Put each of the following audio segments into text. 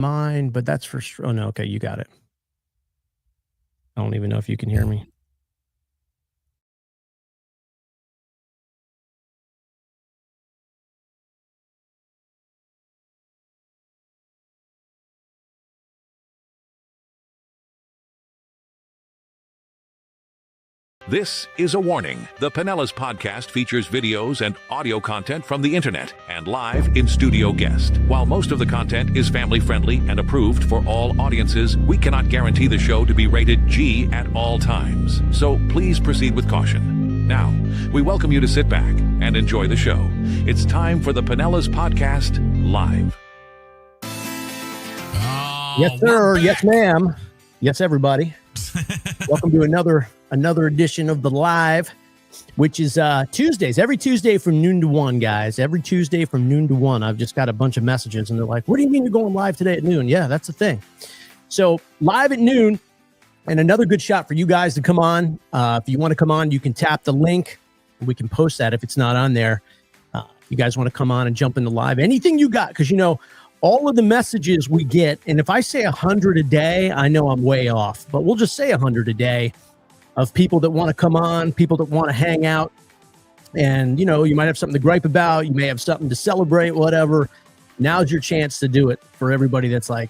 mine, but that's for sure. Oh, no. Okay, you got it. I don't even know if you can hear me. This is a warning. The Pinellas podcast features videos and audio content from the internet and live in-studio guests. While most of the content is family-friendly and approved for all audiences, we cannot guarantee the show to be rated G at all times. So please proceed with caution. Now, we welcome you to sit back and enjoy the show. It's time for the Pinellas podcast live. Yes, sir. Yes, ma'am. Yes, everybody. Welcome to another edition of the live, which is Tuesdays. Every Tuesday from noon to 1, guys. Every Tuesday from noon to 1. I've just got a bunch of messages, and they're like, what do you mean you're going live today at noon? Yeah, that's the thing. So live at noon, and another good shot for you guys to come on. If you want to come on, you can tap the link. We can post that if it's not on there. If you guys want to come on and jump into live, anything you got, because, all of the messages we get, and if I say 100 a day, I know I'm way off, but we'll just say 100 a day of people that want to come on, people that want to hang out. And, you might have something to gripe about. You may have something to celebrate, whatever. Now's your chance to do it for everybody that's like,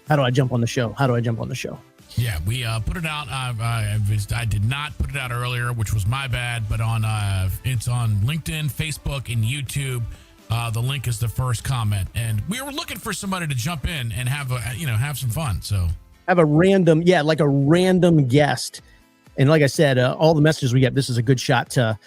how do I jump on the show? How do I jump on the show? Yeah, we put it out. I did not put it out earlier, which was my bad, but it's on LinkedIn, Facebook, and YouTube. The link is the first comment, and we were looking for somebody to jump in and have some fun. So have a random guest. And like I said, all the messages we get, this is a good shot to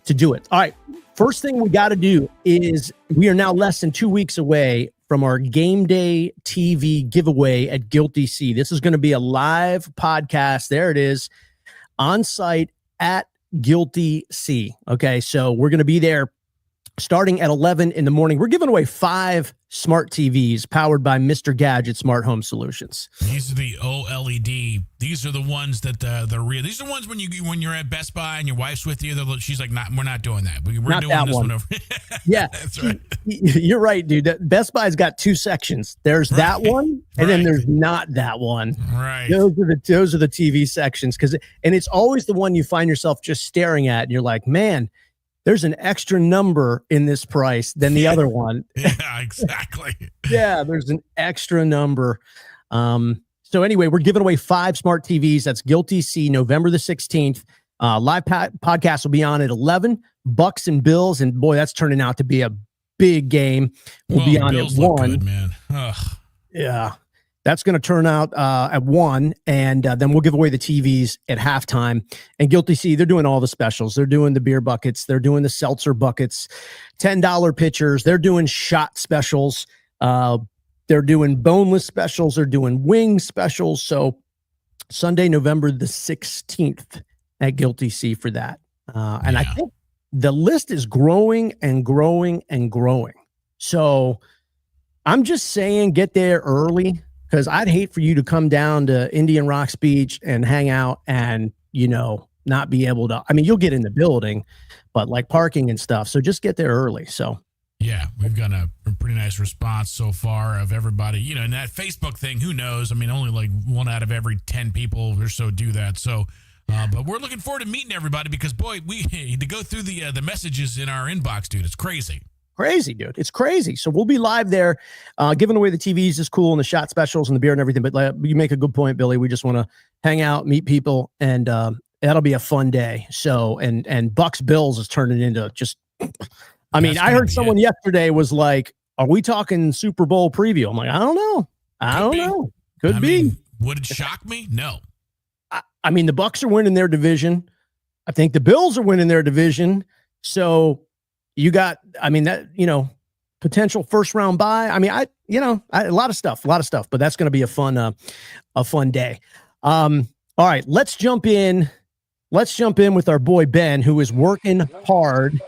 do it. All right. First thing we got to do is we are now less than 2 weeks away from our game day TV giveaway at Guilty Sea. This is going to be a live podcast. There it is, on site at Guilty Sea. Okay. So we're going to be there starting at 11 in the morning. We're giving away 5 smart TVs powered by Mr. Gadget Smart Home Solutions. These are the OLED. These are the ones that the real. These are the ones when you're at Best Buy and your wife's with you. She's like, we're not doing that. We're not doing this one over. Yeah, that's right. You're right, dude. Best Buy's got 2 sections. There's that one, and then there's not that one. Right. Those are the TV sections, and it's always the one you find yourself just staring at, and you're like, man, there's an extra number in this price than the other one. Yeah, exactly. Yeah, there's an extra number. So anyway, we're giving away 5 smart TVs. That's Guilty Sea, November the 16th. Live podcast will be on at 11. Bucks and Bills, and boy, that's turning out to be a big game. We'll be on Bills at 1. Good, man. Ugh. Yeah. That's going to turn out at 1, and then we'll give away the TVs at halftime. And Guilty Sea, they're doing all the specials. They're doing the beer buckets. They're doing the seltzer buckets, $10 pitchers. They're doing shot specials. They're doing boneless specials. They're doing wing specials. So Sunday, November the 16th at Guilty Sea for that. And I think the list is growing and growing and growing. So I'm just saying, get there early, because I'd hate for you to come down to Indian Rocks Beach and hang out and, not be able to. I mean, you'll get in the building, but like parking and stuff. So just get there early. So, yeah, we've got a pretty nice response so far of everybody. And that Facebook thing, who knows? I mean, only like 1 out of every 10 people or so do that. So, but we're looking forward to meeting everybody because, boy, to go through the messages in our inbox, dude, it's crazy. Crazy, dude. It's crazy. So we'll be live there. Giving away the TVs is cool, and the shot specials and the beer and everything. But you make a good point, Billy. We just want to hang out, meet people, and that'll be a fun day. So, and Bucks Bills is turning into just, I mean, I heard someone yesterday was like, are we talking Super Bowl preview? I'm like, I don't know. I don't know. Could be. Mean, would it shock me? No. I mean, the Bucks are winning their division. I think the Bills are winning their division. So you got, potential first round bye. I mean, a lot of stuff, but that's going to be a fun day. All right, let's jump in with our boy Ben, who is working hard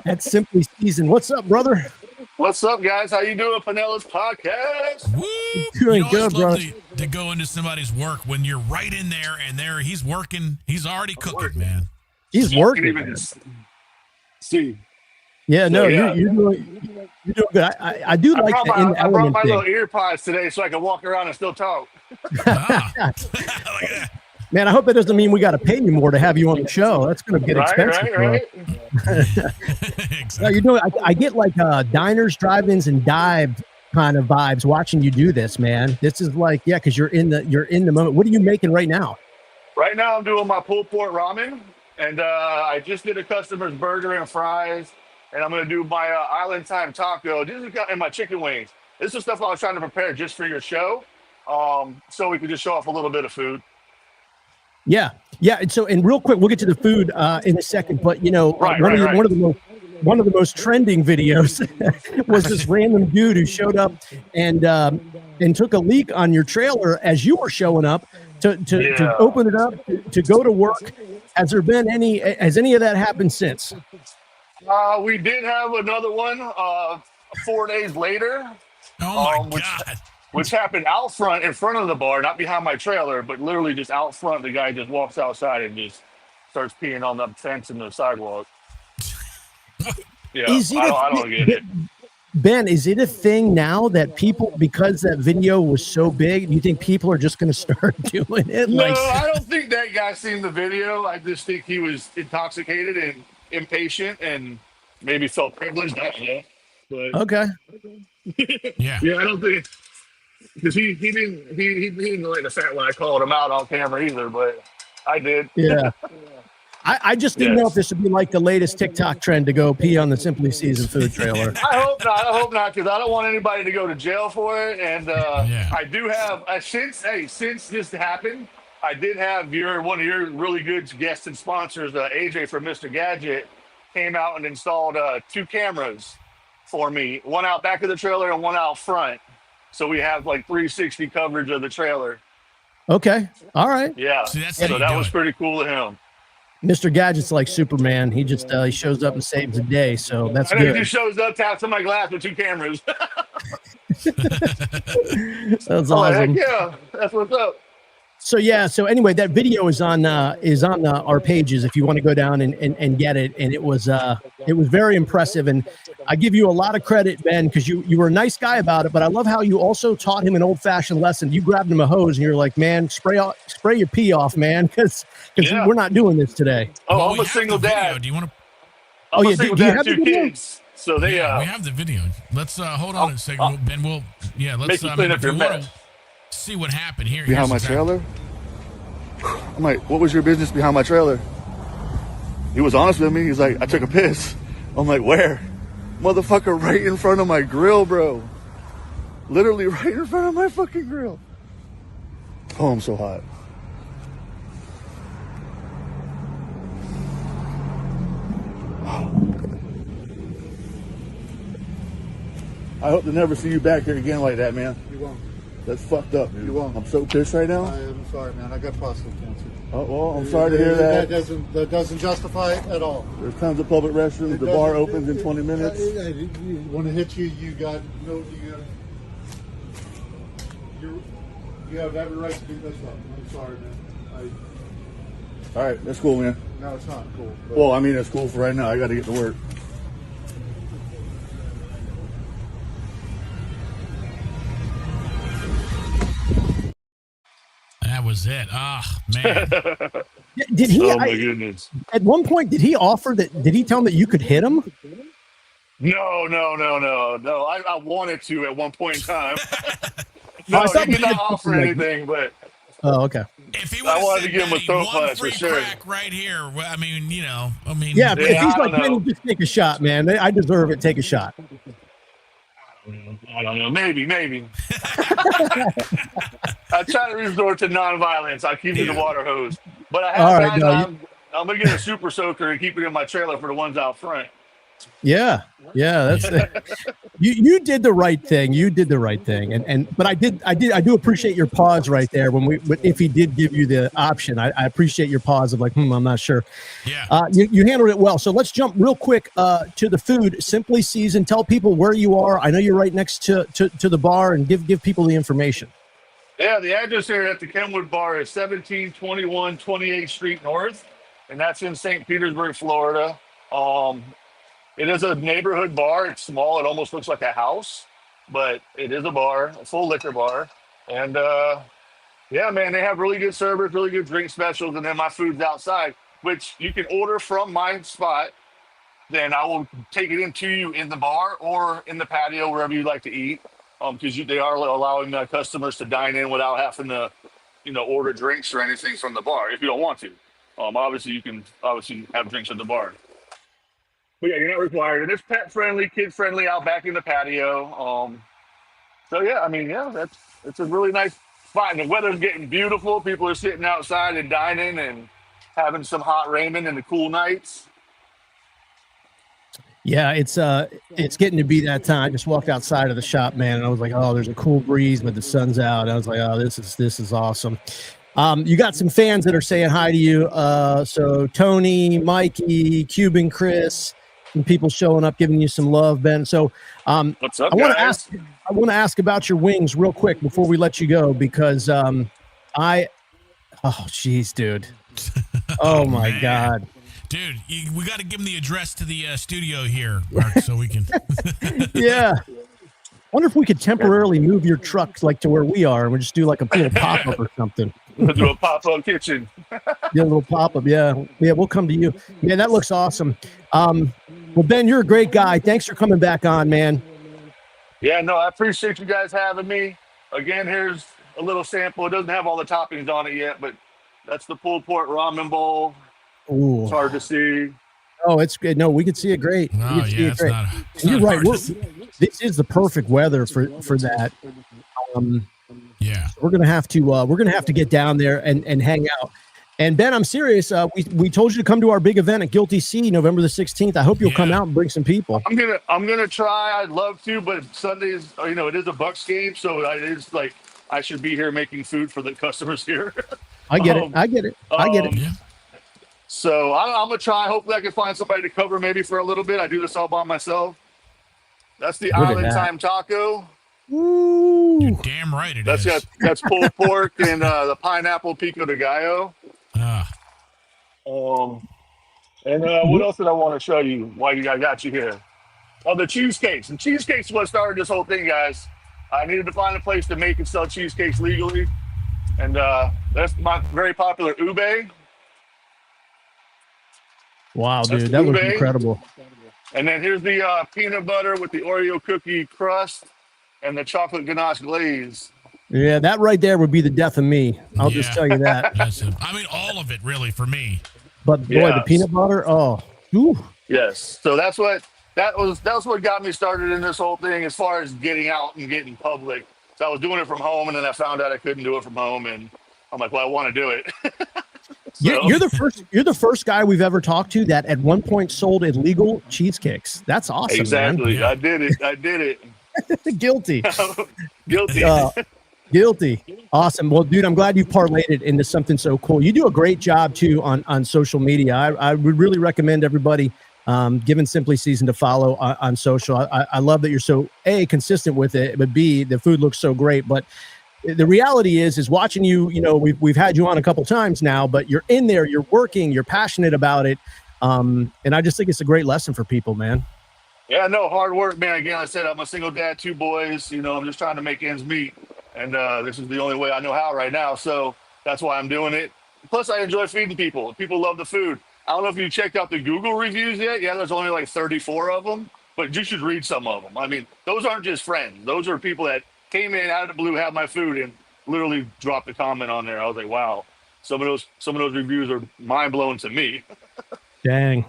at Simply Season. What's up, brother? What's up, guys? How you doing, Pinellas podcast? Woo! Doing good, bro. To go into somebody's work when you're right in there and he's working. He's already cooking, man. He's working. See, Yeah, no, yeah. you're doing good. I do like the in the I brought element my thing. little ear pods today so I can walk around and still talk. Ah. Look at that. Man, I hope that doesn't mean we got to pay you more to have you on the show. That's going to get expensive. Right. No, you're doing. I get like diners, drive-ins, and dive kind of vibes watching you do this, man. This is like, yeah, because you're in the moment. What are you making right now? Right now, I'm doing my pulled pork ramen, and I just did a customer's burger and fries, and I'm gonna do my island time taco. And my chicken wings. This is stuff I was trying to prepare just for your show, so we could just show off a little bit of food. Yeah. And so, and real quick, we'll get to the food in a second. But you know, one of the most trending videos was this random dude who showed up and took a leak on your trailer as you were showing up to open it up to go to work. Has any of that happened since? We did have another one 4 days later. Oh my God. Which happened out front, in front of the bar, not behind my trailer, but literally just out front. The guy just walks outside and just starts peeing on the fence and the sidewalk. Yeah, I don't get it. Ben, is it a thing now that people, because that video was so big, do you think people are just going to start doing it? No, I don't think that guy seen the video. I just think he was intoxicated and impatient and maybe felt privileged. I don't know. But Okay. Yeah. I don't think. Because he didn't like the fact when I called him out on camera either, but I did. Yeah. I just didn't know if this would be like the latest TikTok trend to go pee on the Simply Seasoned food trailer. I hope not, because I don't want anybody to go to jail for it. And I do have since this happened, I did have one of your really good guests and sponsors, AJ from Mr. Gadget, came out and installed 2 cameras for me, one out back of the trailer and one out front. So we have like 360 coverage of the trailer. Okay. All right. Yeah. See, that's So how you that do was it. pretty cool of him. Mr. Gadget's like Superman. He just he shows up and saves the day. So that's And then he good. just shows up, taps on my glass with 2 cameras. That's I'm like, awesome. heck yeah, that's what's up. So yeah. So anyway, that video is on our pages if you want to go down and get it. And it was very impressive. And I give you a lot of credit, Ben, because you were a nice guy about it. But I love how you also taught him an old-fashioned lesson. You grabbed him a hose and you're like, man, spray your pee off, man, because we're not doing this today. Oh, Well, I'm we a have single the video. dad. Do you want to? I'm a yeah, single do you dad, have the 2 video? kids. So they Yeah, we have the video. Let's hold on a second, Ben. Let's make you clean up if your you wanna mess. see what happened here. Behind my here's what's trailer? I'm like, what was your business behind my trailer? He was honest with me. He's like, I took a piss. I'm like, where? Motherfucker, right in front of my grill, bro. Literally right in front of my fucking grill. Oh, I'm so hot. I hope to never see you back here again like that, man. You won't. That's fucked up, dude. You won't. I'm so pissed right now. I am sorry, man. I got prostate cancer. Oh, well, I'm sorry to hear that. That doesn't justify it at all. There's tons of public restrooms. The bar opens in 20 minutes. When it hits you, you have every right to beat this up. I'm sorry, man. All right, that's cool, man. No, it's not cool. But Well, I mean, it's cool for right now. I got to get to work. That was it. Ah, man. Did he? Oh my goodness. At one point, did he offer that? Did he tell him that you could hit him? No. I wanted to at one point in time. Oh, I No, thought he did you not did offer something like- anything, but Oh, okay. If he I would wanted have to give him a said, throat "Hey, punch one for free sure." crack right here," well, I mean, Yeah, Yeah, if he's I like, don't man, know. just take a shot, man. I deserve it. Take a shot. I don't know. Maybe. I try to resort to nonviolence. I keep it the water hose, but I All have right, guys. no, I'm gonna get a super soaker and keep it in my trailer for the ones out front. Yeah, that's you did the right thing. You did the right thing, but I do appreciate your pause right there if he did give you the option. I appreciate your pause of like, I'm not sure. yeah. You handled it well. So let's jump real quick to the food. Simply Seasoned. Tell people where you are. I know you're right next to the bar, and give people the information. Yeah, the address here at the Kenwood Bar is 1721 28th Street North, and that's in St. Petersburg, Florida. It is a neighborhood bar. It's small. It almost looks like a house, but it is a bar, a full liquor bar. And yeah, man, they have really good servers, really good drink specials, and then my food's outside, which you can order from my spot. Then I will take it into you in the bar or in the patio, wherever you like to eat, because they are allowing customers to dine in without having to, order drinks or anything from the bar if you don't want to. Obviously, you can have drinks at the bar. But yeah, you're not required. And it's pet friendly, kid friendly out back in the patio. So yeah, I mean, yeah, it's a really nice spot. And the weather's getting beautiful. People are sitting outside and dining and having some hot ramen in the cool nights. Yeah, it's getting to be that time. I just walked outside of the shop, man, and I was like, oh, there's a cool breeze, but the sun's out. I was like, oh, this is awesome. You got some fans that are saying hi to you. So Tony, Mikey, Cuban Chris, and people showing up, giving you some love, Ben. So what's up, I want guys? to ask about your wings real quick before we let you go, because oh geez, dude. Oh my man. God. Dude, we got to give him the address to the studio here, Mark, so we can. Yeah. Wonder if we could temporarily move your truck like to where we are, and we just do like a little pop up or something. Do a pop up kitchen. Yeah, a little pop up. Yeah, we'll come to you. Yeah, that looks awesome. Well, Ben, you're a great guy. Thanks for coming back on, man. Yeah, no, I appreciate you guys having me. Again, here's a little sample. It doesn't have all the toppings on it yet, but that's the pulled pork ramen bowl. Ooh. It's hard to see. Oh, it's good. No, we can see it great. Oh, yeah, it's not. You're right. This is the perfect weather for that. Yeah, we're gonna have to get down there and hang out. And Ben, I'm serious. We told you to come to our big event at Guilty Sea, November the 16th. I hope you'll come out and bring some people. I'm gonna try. I'd love to, but Sundays, it is a Bucks game, so it is like I should be here making food for the customers here. I get it. Yeah. So I'm gonna try. Hopefully, I can find somebody to cover maybe for a little bit. I do this all by myself. That's the Island Time Taco. Ooh. You're damn right it is. That's pulled pork and the pineapple pico de gallo. And what else did I want to show you while I got you here? Oh, the cheesecakes. And cheesecakes is what started this whole thing, guys. I needed to find a place to make and sell cheesecakes legally. And that's my very popular ube. Wow, dude, that looks incredible. And then here's the peanut butter with the Oreo cookie crust and the chocolate ganache glaze. Yeah, that right there would be the death of me. I'll just tell you that. I mean, all of it, really, for me. But boy, the peanut butter, oh. Whew. Yes. So that was what got me started in this whole thing as far as getting out and getting public. So I was doing it from home, and then I found out I couldn't do it from home, and I'm like, well, I want to do it. So, you're the first guy we've ever talked to that at one point sold illegal cheesecakes. That's awesome. Exactly. Man. I did it. Guilty. Guilty. Guilty. Awesome. Well, dude, I'm glad you parlayed it into something so cool. You do a great job too on social media. I would really recommend everybody giving Simply Seasoned a follow on social. I love that you're so consistent with it, but B, the food looks so great. But the reality is watching you, we've had you on a couple times now, but you're in there, you're working, you're passionate about it. And I just think it's a great lesson for people, man. Yeah, no, hard work, man. Again, I said I'm a single dad, 2 boys. I'm just trying to make ends meet. And this is the only way I know how right now. So that's why I'm doing it. Plus, I enjoy feeding people. People love the food. I don't know if you checked out the Google reviews yet. Yeah, there's only like 34 of them, but you should read some of them. I mean, those aren't just friends. Those are people that came in out of the blue, had my food, and literally dropped a comment on there. I was like, wow, some of those reviews are mind blowing to me. Dang.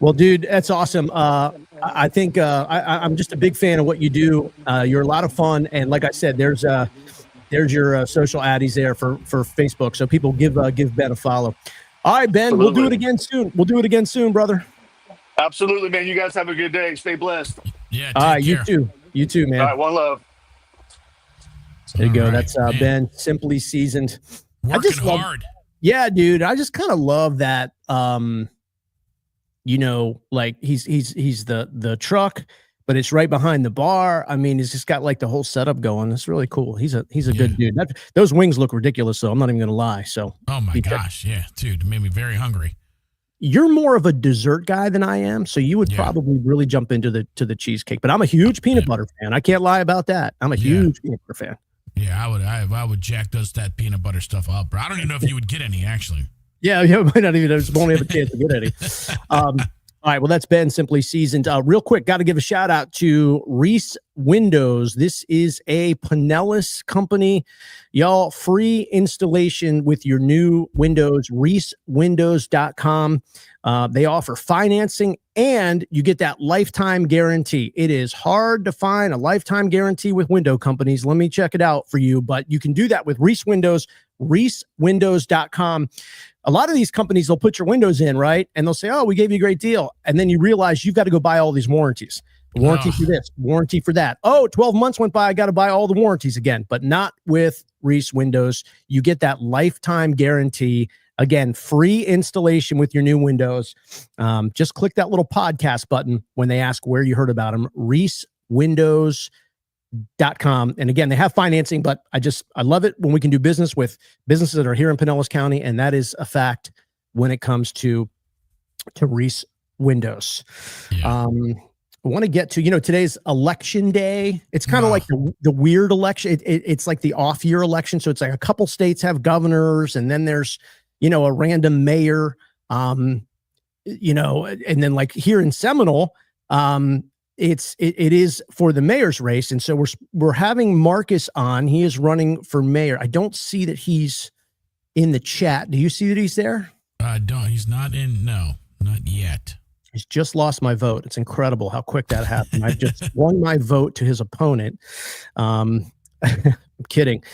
Well, dude, that's awesome. I think I'm just a big fan of what you do. You're a lot of fun, and like I said, there's your social addies there for Facebook. So people give Ben a follow. All right, Ben, Absolutely. We'll do it again soon, brother. Absolutely, man. You guys have a good day. Stay blessed. Yeah. All right, care. you too, man. All right, one love. There you go. Right, That's Ben, Simply Seasoned. Working hard. Yeah, dude. I just kind of love that. Like he's the truck, but it's right behind the bar. I mean, he's just got like the whole setup going. It's really cool. He's a good dude. Those wings look ridiculous, though. I'm not even gonna lie. So. Oh my gosh, yeah, dude, it made me very hungry. you're more of a dessert guy than I am, so you would probably really jump into the cheesecake. But I'm a huge peanut butter fan. I can't lie about that. I'm a huge peanut butter fan. Yeah, I would jack that peanut butter stuff up, bro. I don't even know if you would get any, actually. Yeah, might not even, won't have a chance to get any. All right, well, that's been Simply Seasoned. Real quick, got to give a shout out to Reese Windows. This is a Pinellas company. Y'all, free installation with your new windows, reesewindows.com. They offer financing and you get that lifetime guarantee. It is hard to find a lifetime guarantee with window companies. Let me check it out for you, but you can do that with Reese Windows, reesewindows.com. A lot of these companies, they'll put your windows in, right? And they'll say, oh, we gave you a great deal. And then you realize you've got to go buy all these warranties. Warranty for this, warranty for that. Oh, 12 months went by. I got to buy all the warranties again, but not with Reese Windows. You get that lifetime guarantee. Again, free installation with your new windows. Just click that little podcast button when they ask where you heard about them. reesewindows.com. And again, they have financing, but I love it when we can do business with businesses that are here in Pinellas County. And that is a fact when it comes to Reese Windows. Yeah. I want to get to, today's election day. It's kind of like the weird election. It's like the off year election. So it's like a couple states have governors and then there's, a random mayor, and then like here in Seminole, it is for the mayor's race. And so we're having Marcus on. He is running for mayor. I don't see that he's in the chat. Do you see that he's there? I don't. He's not in. No, not yet. He's just lost my vote. It's incredible how quick that happened. I just won my vote to his opponent. I'm kidding.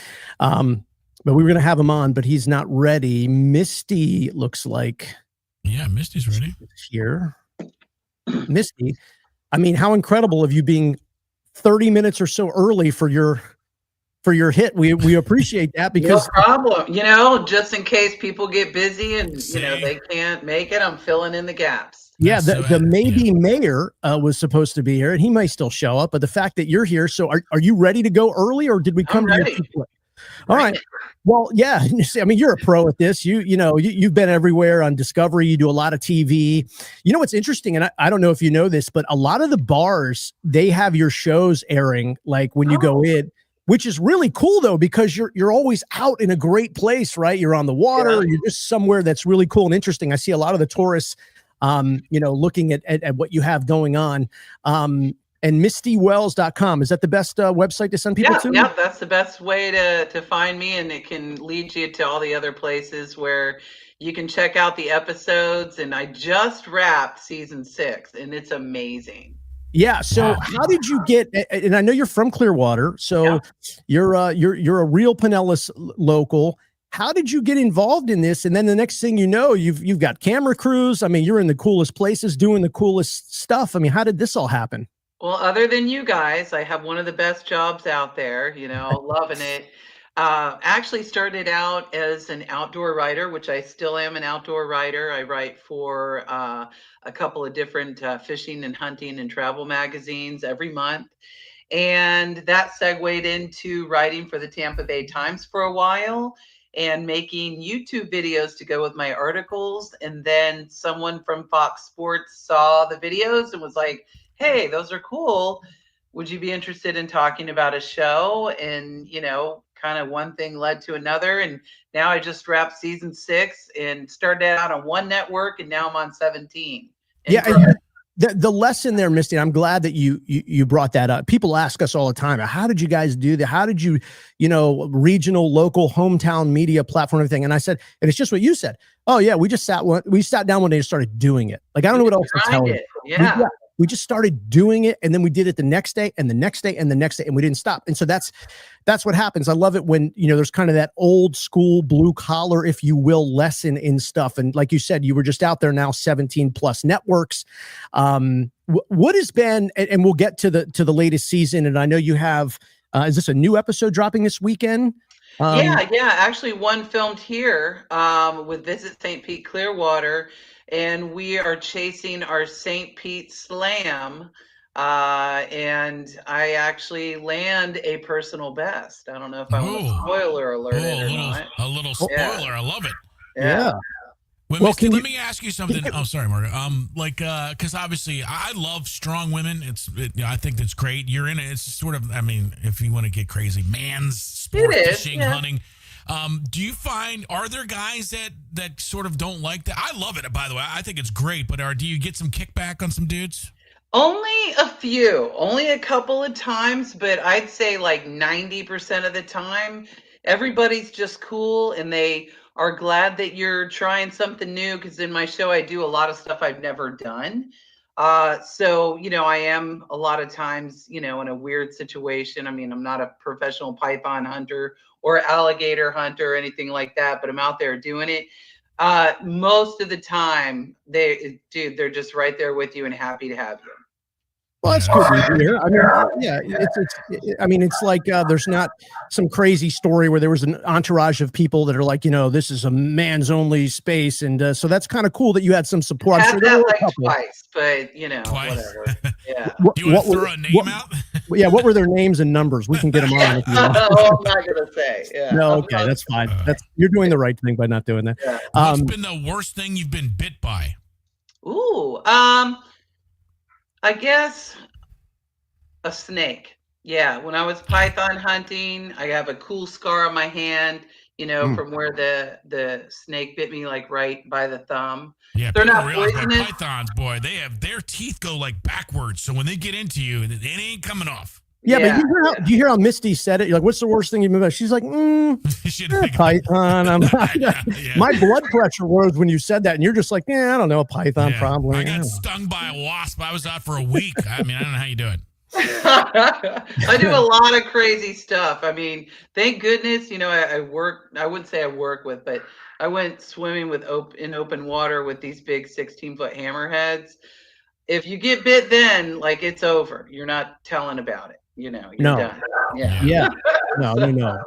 But we were going to have him on, but he's not ready. Misty looks like. Yeah, Misty's ready. Here. Misty. I mean, how incredible of you being 30 minutes or so early for your hit. We appreciate that because no problem. Just in case people get busy and they can't make it, I'm filling in the gaps. Yeah, the mayor was supposed to be here, and he may still show up. But the fact that you're here, so are you ready to go early, or did we come to you? All right. Well, yeah. I mean, you're a pro at this. You've been everywhere on Discovery. You do a lot of TV. You know what's interesting, and I don't know if you know this, but a lot of the bars, they have your shows airing like when you go in, which is really cool though, because you're always out in a great place, right? You're on the water. Yeah. You're just somewhere that's really cool and interesting. I see a lot of the tourists, looking at what you have going on. And mistywells.com, is that the best website to send people to? Yeah, that's the best way to find me, and it can lead you to all the other places where you can check out the episodes. And I just wrapped season 6, and it's amazing. Yeah. So how did you get? And I know you're from Clearwater, so you're a real Pinellas local. How did you get involved in this? And then the next thing you know, you've got camera crews. I mean, you're in the coolest places doing the coolest stuff. I mean, how did this all happen? Well, other than you guys, I have one of the best jobs out there, loving it. Actually started out as an outdoor writer, which I still am an outdoor writer. I write for a couple of different fishing and hunting and travel magazines every month. And that segued into writing for the Tampa Bay Times for a while and making YouTube videos to go with my articles. And then someone from Fox Sports saw the videos and was like, hey, those are cool. Would you be interested in talking about a show? And, kind of one thing led to another. And now I just wrapped season 6 and started out on one network, and now I'm on 17. And the lesson there, Misty, I'm glad that you brought that up. People ask us all the time, how did you guys do that? How did you, regional, local, hometown media platform, everything? And I said, and it's just what you said. Oh yeah, we sat down one day and started doing it. Like, I don't know what else to tell you. Yeah. We just started doing it, and then we did it the next day and the next day and the next day, and we didn't stop. And so that's what happens. I love it when, there's kind of that old school blue collar, if you will, lesson in stuff. And like you said, you were just out there now, 17 plus networks. What has been, and we'll get to the latest season. And I know you have, is this a new episode dropping this weekend? Yeah. Actually, one filmed here with Visit St. Pete Clearwater. And we are chasing our St. Pete Slam. And I actually land a personal best. I don't know if I want a spoiler alert or not. A little spoiler. I love it. Yeah. Well, Misty, let me ask you something. Oh, sorry, Margaret. Because obviously I love strong women. I think that's great. You're in it. It's sort of, I mean, if you want to get crazy, man's sport, fishing, hunting. Do you find, are there guys that sort of don't like that? I love it, by the way. I think it's great, but do you get some kickback on some dudes? Only a few, only a couple of times, but I'd say like 90% of the time, everybody's just cool and they are glad that you're trying something new. Because in my show, I do a lot of stuff I've never done. So, I am a lot of times, in a weird situation. I mean, I'm not a professional python hunter or alligator hunter or anything like that, but I'm out there doing it. Most of the time, they're just right there with you and happy to have you. Well, that's good to hear. I mean, yeah, it's like there's not some crazy story where there was an entourage of people that are like, this is a man's only space, and so that's kind of cool that you had some support. Had that like twice, but Twice. Whatever. Yeah. Do you want to throw a name out? Yeah, what were their names and numbers? We can get them on. If you want. I'm not gonna say. Yeah. No, okay, that's fine. You're doing the right thing by not doing that. Yeah. What's been the worst thing you've been bit by? Ooh, I guess a snake. Yeah, when I was python hunting, I have a cool scar on my hand, from where the snake bit me like right by the thumb. Yeah, they're not poisonous. Pythons, boy, their teeth go like backwards, so when they get into you, it ain't coming off. Yeah, but do you hear how Misty said it? You're like, what's the worst thing you've been about? She's like, python. My blood pressure rose when you said that, and you're just like, I don't know, a python probably. I got stung by a wasp. I was out for a week. I mean, I don't know how you do it. I do a lot of crazy stuff. I mean, thank goodness, I work, I wouldn't say I work with, but I went swimming in open water with these big 16-foot hammerheads. If you get bit then, like, it's over. You're not telling about it. You're done. Yeah. No.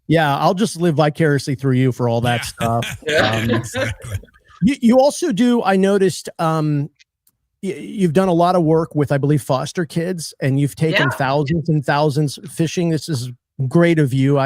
Yeah, I'll just live vicariously through you for all that stuff. Exactly. You also do, I noticed, you've done a lot of work with, I believe, foster kids, and you've taken thousands and thousands fishing. This is great of you.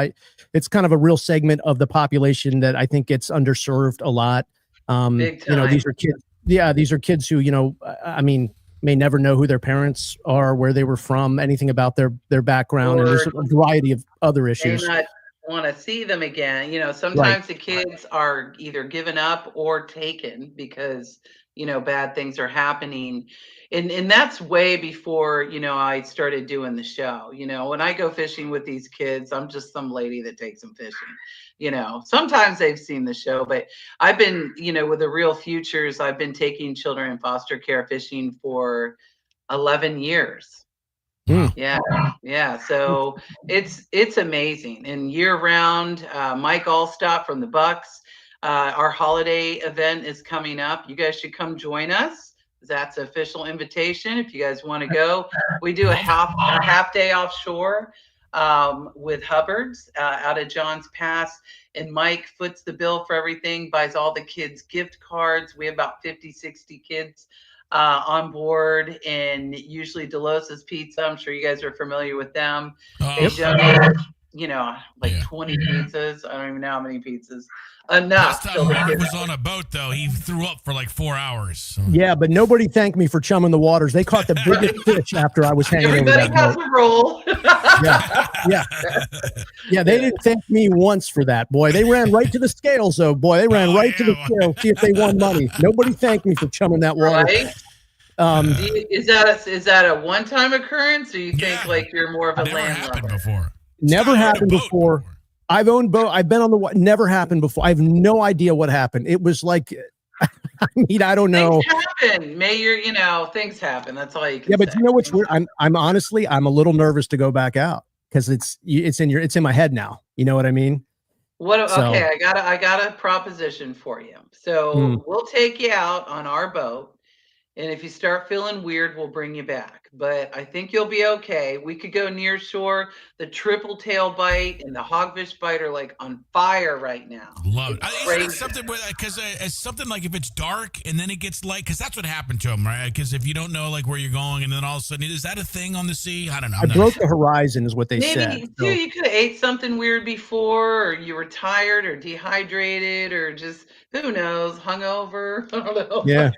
It's kind of a real segment of the population that I think gets underserved a lot. These are kids. Yeah, these are kids who, I mean, may never know who their parents are, where they were from, anything about their background, and there's a variety of other issues. They not want to see them again. Sometimes the kids are either given up or taken because bad things are happening, and that's way before I started doing the show. When I go fishing with these kids, I'm just some lady that takes them fishing. Sometimes they've seen the show, but I've been with the Real Futures, I've been taking children in foster care fishing for 11 years. Yeah. So it's amazing. And year round, Mike Allstott from the Bucks, our holiday event is coming up. You guys should come join us. That's an official invitation. If you guys want to go, we do a half day offshore with Hubbard's out of Johns Pass, and Mike foots the bill for everything, buys all the kids gift cards. We have about 50-60 kids on board, and usually Delos's Pizza, I'm sure you guys are familiar with them. They donate 20 pizzas. I don't even know how many pizzas. Enough. Last time Mark was on a boat, though, he threw up for like 4 hours. So. Yeah, but nobody thanked me for chumming the waters. They caught the biggest fish after I was hanging Everybody over that got the roll. Yeah. They didn't thank me once for that, boy. They ran right to the scales, though, boy. They ran to the scales, see if they won money. Nobody thanked me for chumming that water. Right? Is that a one-time occurrence, or you think like you're more of a never landlubber? Happened before. Never happened before. I've owned boat. I've been on the water. Never happened before. I have no idea what happened. It was like, I mean, I don't know. Things happen. Things happen. That's all you can say. Yeah, but you know what's weird? I'm honestly a little nervous to go back out because it's in my head now. You know what I mean? Okay, I got a proposition for you. So we'll take you out on our boat, and if you start feeling weird, we'll bring you back. but I think you'll be okay. We could go near shore. The triple tail bite and the hogfish bite are like on fire right now. Love it. It's Isn't it crazy. something because it's something like if it's dark and then it gets light, because that's what happened to him, right? Because if you don't know like where you're going and then all of a sudden, is that a thing on the sea? I don't know. I broke the horizon is what they said. Maybe too, you could have ate something weird before, or you were tired or dehydrated, or just who knows, hungover. I don't know. Yeah.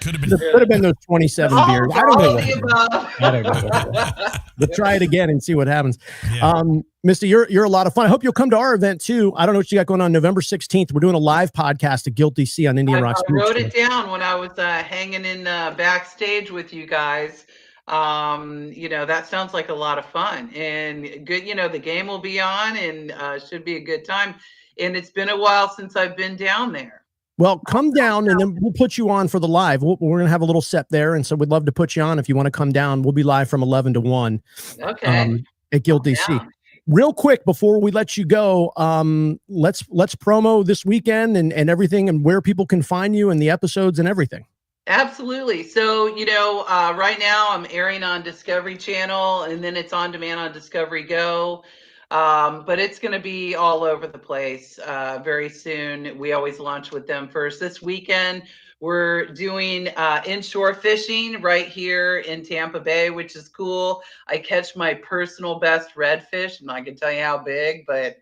Could have Could have been those 27 beers. I don't know. I don't know. But try it again and see what happens. Yeah. Misty, you're a lot of fun. I hope you'll come to our event too. I don't know what you got going on November 16th. We're doing a live podcast at Guilty Sea on Indian Rocks. I wrote it down when I was hanging in backstage with you guys. That sounds like a lot of fun and good. The game will be on and should be a good time. And it's been a while since I've been down there. Well, come down and then we'll put you on for the live. We're going to have a little set there. And so we'd love to put you on if you want to come down. We'll be live from 11 to 1 at Guilty Sea. Real quick, before we let you go, let's promo this weekend and everything and where people can find you and the episodes and everything. Absolutely. So, right now I'm airing on Discovery Channel and then it's on demand on Discovery Go. But it's going to be all over the place very soon. We always launch with them first. This weekend, we're doing inshore fishing right here in Tampa Bay, which is cool. I catch my personal best redfish. I'm not going to tell you how big, but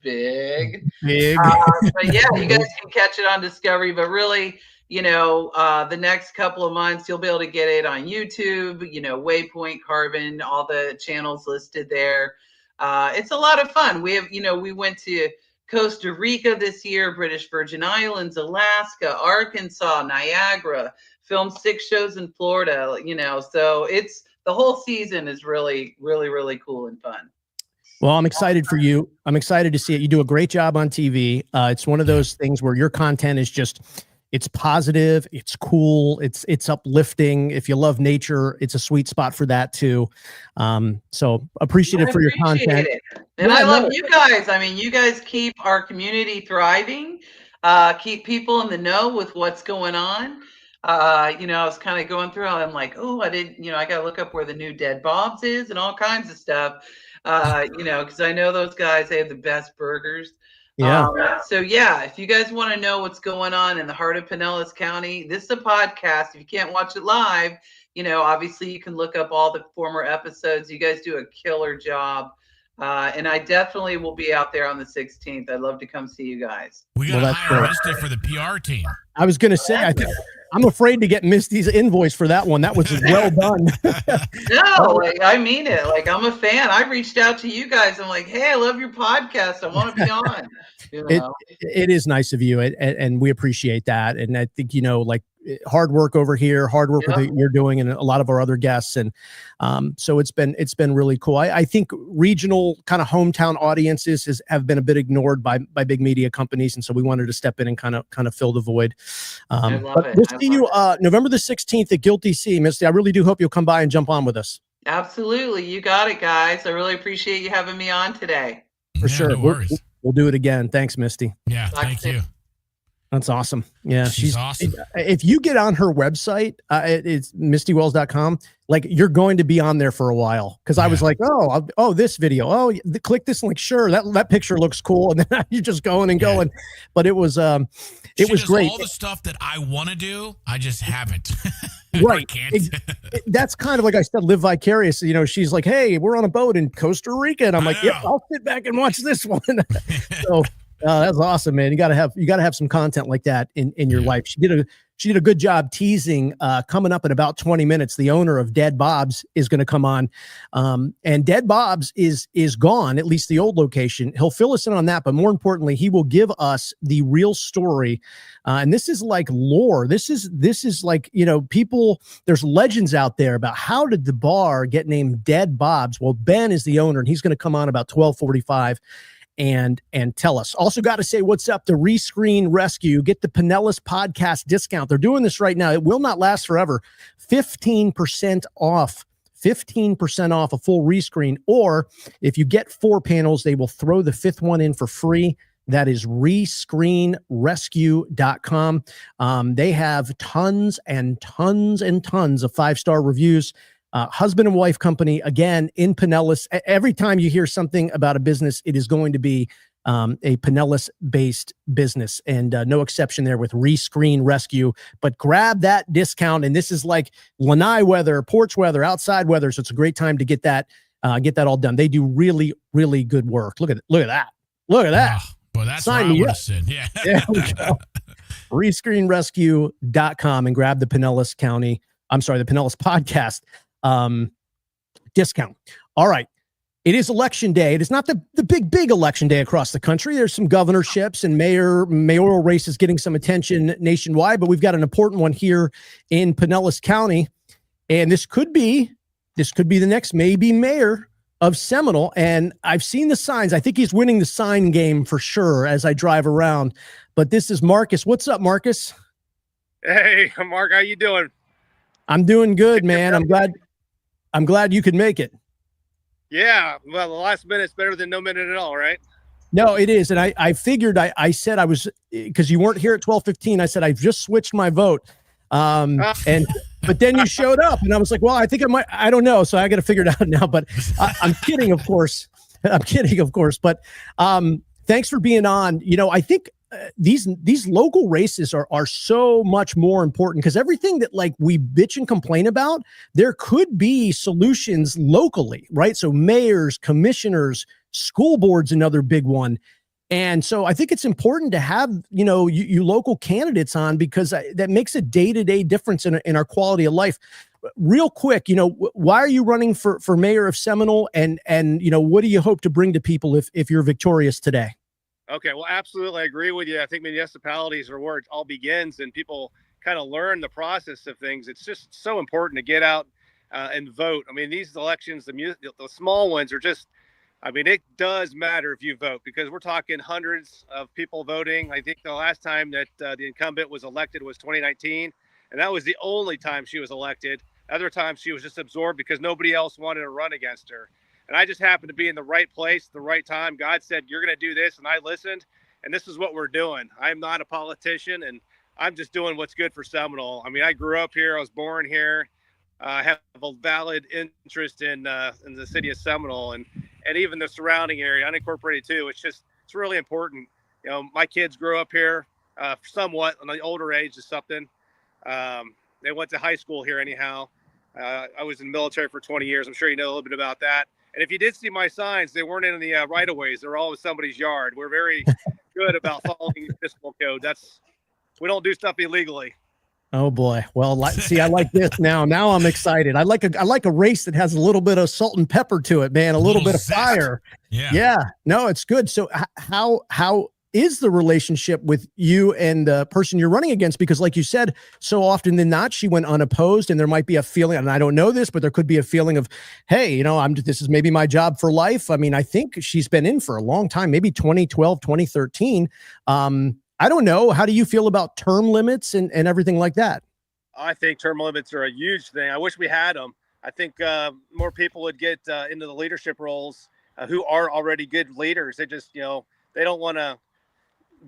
big. But yeah, you guys can catch it on Discovery. But really, the next couple of months, you'll be able to get it on YouTube, Waypoint, Carbon, all the channels listed there. It's a lot of fun. We have, we went to Costa Rica this year, British Virgin Islands, Alaska, Arkansas, Niagara, filmed 6 shows in Florida, so it's the whole season is really, really, really cool and fun. Well, I'm excited for you. I'm excited to see it. You do a great job on TV. It's one of those things where your content is just, it's positive, it's cool, it's uplifting. If you love nature, it's a sweet spot for that too. So appreciative for your content. And I love you guys. I mean, you guys keep our community thriving, keep people in the know with what's going on. I was kind of going through, I'm like, oh, I got to look up where the new Dead Bob's is and all kinds of stuff, because I know those guys, they have the best burgers. Yeah. If you guys want to know what's going on in the heart of Pinellas County, this is a podcast. If you can't watch it live, obviously you can look up all the former episodes. You guys do a killer job. And I definitely will be out there on the 16th. I'd love to come see you guys. We got to hire Misty for the PR team. I was going to say, I'm afraid to get Misty's invoice for that one. That was well done. No, I mean it. I'm a fan. I reached out to you guys. I'm like, hey, I love your podcast. I want to be on. It is nice of you, and we appreciate that. And I think hard work over here, hard work with you're doing, and a lot of our other guests, and so it's been really cool. I think regional kind of hometown audiences have been a bit ignored by big media companies, and so we wanted to step in and kind of fill the void. I love it. We'll see you November the 16th at Guilty Sea, Misty. I really do hope you'll come by and jump on with us. Absolutely, you got it, guys. I really appreciate you having me on today. For sure, no worries. We'll do it again. Thanks, Misty. Yeah, thank you. That's awesome. Yeah, she's awesome. If you get on her website, it's mistywells.com. You're going to be on there for a while, because I was like, oh, this video, click this link. Sure, that picture looks cool, and then you're just going and going. But it was great. All the stuff that I want to do, I just haven't. Right. I can't. That's kind of like I said, live vicarious. She's like, hey, we're on a boat in Costa Rica, and I'm like, yep, I'll sit back and watch this one. So. That's awesome, man. You gotta have some content like that in your life. She did a good job teasing coming up in about 20 minutes. The owner of Dead Bob's is going to come on, and Dead Bob's is gone, at least the old location. He'll fill us in on that, but more importantly, he will give us the real story. And this is like lore. This is like, people, there's legends out there about how did the bar get named Dead Bob's. Well, Ben is the owner, and he's going to come on about 12:45. And tell us. Also got to say what's up to Rescreen Rescue. Get the Pinellas podcast discount. They're doing this right now. It will not last forever. 15% off. 15% off a full rescreen. Or if you get 4 panels, they will throw the 5th one in for free. That is rescreenrescue.com. They have tons and tons and tons of 5-star reviews. husband and wife company, again, in Pinellas. Every time you hear something about a business, it is going to be a Pinellas-based business, and no exception there with Rescreen Rescue. But grab that discount, and this is like lanai weather, porch weather, outside weather, so it's a great time to get that all done. They do really, really good work. Look at that. Look at that. Oh, boy, that's Sign where I me want up. to sit. Yeah. There we go. Rescreenrescue.com and grab the Pinellas podcast discount. All right. It is election day. It is not the big election day across the country. There's some governorships and mayoral races getting some attention nationwide, but we've got an important one here in Pinellas County. And this could be the next maybe mayor of Seminole. And I've seen the signs. I think he's winning the sign game for sure as I drive around. But this is Marcus. What's up, Marcus? Hey, Mark, how you doing? I'm doing good, man. I'm glad you could make it. Yeah, well, the last minute's better than no minute at all, right? No, it is. And I figured I said I was, because you weren't here at 12:15. I said, I've just switched my vote. But then you showed up and I was like, well, I think I don't know. So I got to figure it out now, but I'm kidding, of course. But thanks for being on. I think these local races are so much more important, because everything that like we bitch and complain about, there could be solutions locally, right? So mayors, commissioners, school boards, another big one. And so I think it's important to have, you local candidates on, because that makes a day-to-day difference in our quality of life. Real quick, why are you running for mayor of Seminole, and what do you hope to bring to people if you're victorious today? Okay, well, absolutely. I agree with you. I think municipalities are where it all begins, and people kind of learn the process of things. It's just so important to get out and vote. I mean, these elections, the small ones are just, it does matter if you vote, because we're talking hundreds of people voting. I think the last time that the incumbent was elected was 2019, and that was the only time she was elected. Other times she was just absorbed because nobody else wanted to run against her. And I just happened to be in the right place at the right time. God said, you're going to do this. And I listened. And this is what we're doing. I'm not a politician, and I'm just doing what's good for Seminole. I grew up here. I was born here. I have a valid interest in the city of Seminole and even the surrounding area, unincorporated too. It's really important. My kids grew up here somewhat on the older age of something. They went to high school here anyhow. I was in the military for 20 years. I'm sure you know a little bit about that. And if you did see my signs, they weren't in the right-of-ways. They're all in somebody's yard. We're very good about following the municipal code. We don't do stuff illegally. Oh boy. Well, see, I like this now. Now I'm excited. I like a race that has a little bit of salt and pepper to it, man. A little bit of fire. Yeah. No, it's good. So how is the relationship with you and the person you're running against? Because like you said, so often than not, she went unopposed, and there might be a feeling, and I don't know this, but there could be a feeling of, hey, this is maybe my job for life. I think she's been in for a long time, maybe 2012, 2013. I don't know. How do you feel about term limits and everything like that? I think term limits are a huge thing. I wish we had them. I think more people would get into the leadership roles who are already good leaders. They just, they don't want to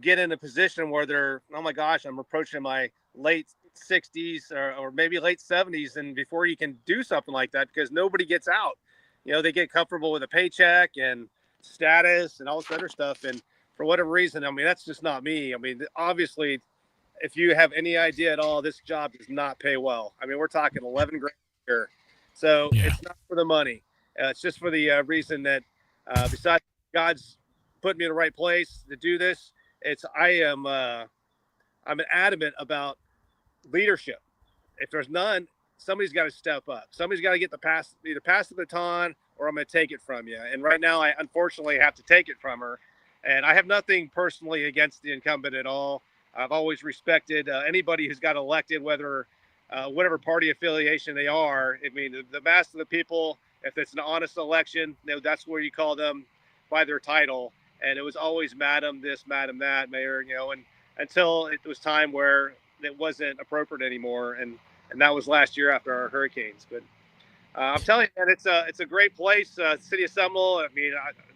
get in a position where they're, oh my gosh, I'm approaching my late 60s or maybe late 70s, and before you can do something like that, because nobody gets out. They get comfortable with a paycheck and status and all this other stuff, and for whatever reason, that's just not me. Obviously, if you have any idea at all, this job does not pay well. We're talking 11 grand a year, so It's not for the money. It's just for the reason that besides God's put me in the right place to do this, I'm adamant about leadership. If there's none, somebody's got to step up. Somebody's got to either pass the baton, or I'm going to take it from you. And right now, I unfortunately have to take it from her. And I have nothing personally against the incumbent at all. I've always respected anybody who's got elected, whether whatever party affiliation they are. The mass of the people, if it's an honest election, that's where you call them by their title. And it was always Madam this, Madam that, Mayor, and until it was time where it wasn't appropriate anymore. And that was last year after our hurricanes. But I'm telling you, man, it's a great place, city of Seminole. I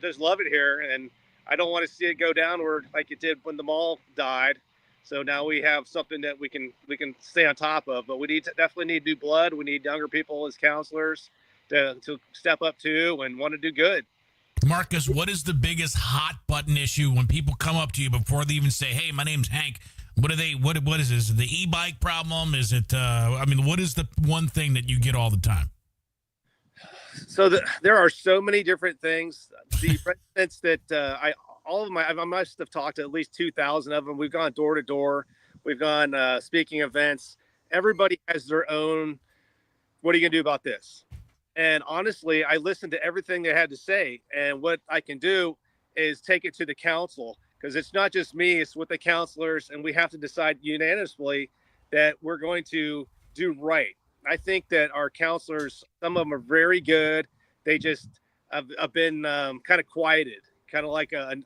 just love it here. And I don't want to see it go downward like it did when the mall died. So now we have something that we can stay on top of. But we definitely need new blood. We need younger people as counselors to step up to and want to do good. Marcus, what is the biggest hot button issue when people come up to you before they even say, "Hey, my name's Hank"? What are they? What is this? Is it the e-bike problem? Is it? What is the one thing that you get all the time? So there are so many different things. The residents that I must have talked to at least 2,000 of them. We've gone door to door. We've gone speaking events. Everybody has their own. What are you gonna do about this? And honestly, I listened to everything they had to say. And what I can do is take it to the council, because it's not just me, it's with the counselors. And we have to decide unanimously that we're going to do right. I think that our counselors, some of them are very good. They just have been kind of quieted, kind of like a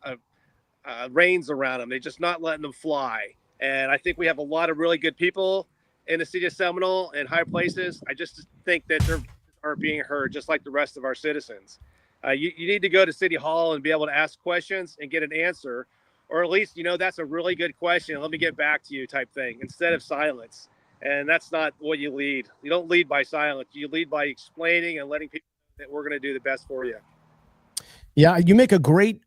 reins around them. They're just not letting them fly. And I think we have a lot of really good people in the city of Seminole and high places. I just think that they're aren't being heard, just like the rest of our citizens. You need to go to City Hall and be able to ask questions and get an answer, or at least, that's a really good question, let me get back to you type thing, instead of silence. And that's not what you lead. You don't lead by silence. You lead by explaining and letting people know that we're going to do the best for you. Yeah, you make a great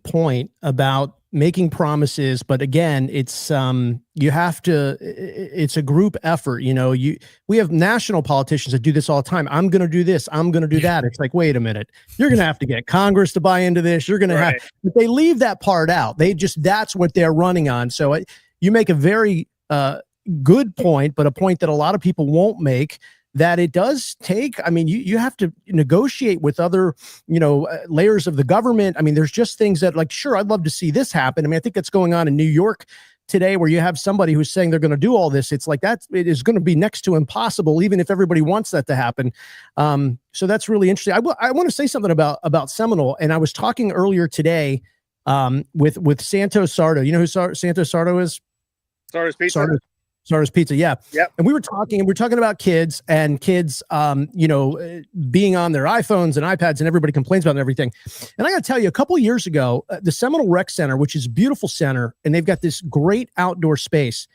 point about making promises, but again, it's you have to, it's a group effort. We have national politicians that do this all the time. I'm going to do this, I'm going to do that. It's like, wait a minute, you're going to have to get Congress to buy into this. You're going to have, but they leave that part out. That's what they're running on. So you make a very good point, but a point that a lot of people won't make, that it does take, you have to negotiate with other, layers of the government. There's just things that, like, sure, I'd love to see this happen. I think that's going on in New York today, where you have somebody who's saying they're going to do all this. It's like, it is going to be next to impossible, even if everybody wants that to happen. So that's really interesting. I want to say something about Seminole. And I was talking earlier today with Santos Sardo. You know who Santos Sardo is? Sardo's Pizza. Sardo's Pizza, yeah. Yep. And we were talking about kids and kids, being on their iPhones and iPads, and everybody complains about it and everything. And I got to tell you, a couple of years ago, the Seminole Rec Center, which is a beautiful center, and they've got this great outdoor space,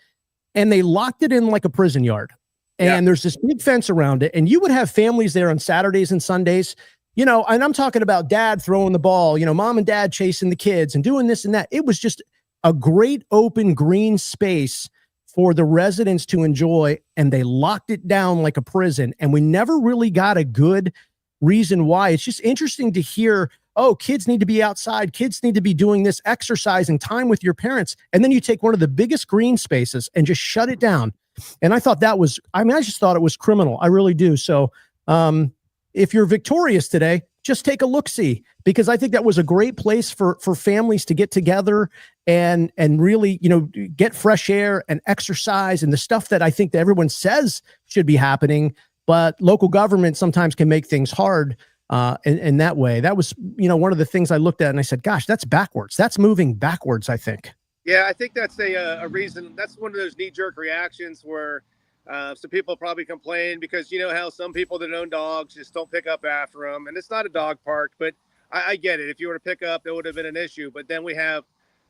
and they locked it in like a prison yard. And there's this big fence around it, and you would have families there on Saturdays and Sundays, and I'm talking about dad throwing the ball, mom and dad chasing the kids and doing this and that. It was just a great open green space for the residents to enjoy, and they locked it down like a prison. And we never really got a good reason why. It's just interesting to hear, kids need to be outside. Kids need to be doing this, exercising, time with your parents. And then you take one of the biggest green spaces and just shut it down. And I thought that was, I just thought it was criminal. I really do. So if you're victorious today, just take a look-see, because I think that was a great place for families to get together and really, get fresh air and exercise and the stuff that I think that everyone says should be happening, but local government sometimes can make things hard in that way. That was, one of the things I looked at and I said, gosh, that's backwards. That's moving backwards, I think. Yeah, I think that's a reason. That's one of those knee-jerk reactions where some people probably complain because how some people that own dogs just don't pick up after them. And it's not a dog park, but I get it. If you were to pick up, it would have been an issue. But then we have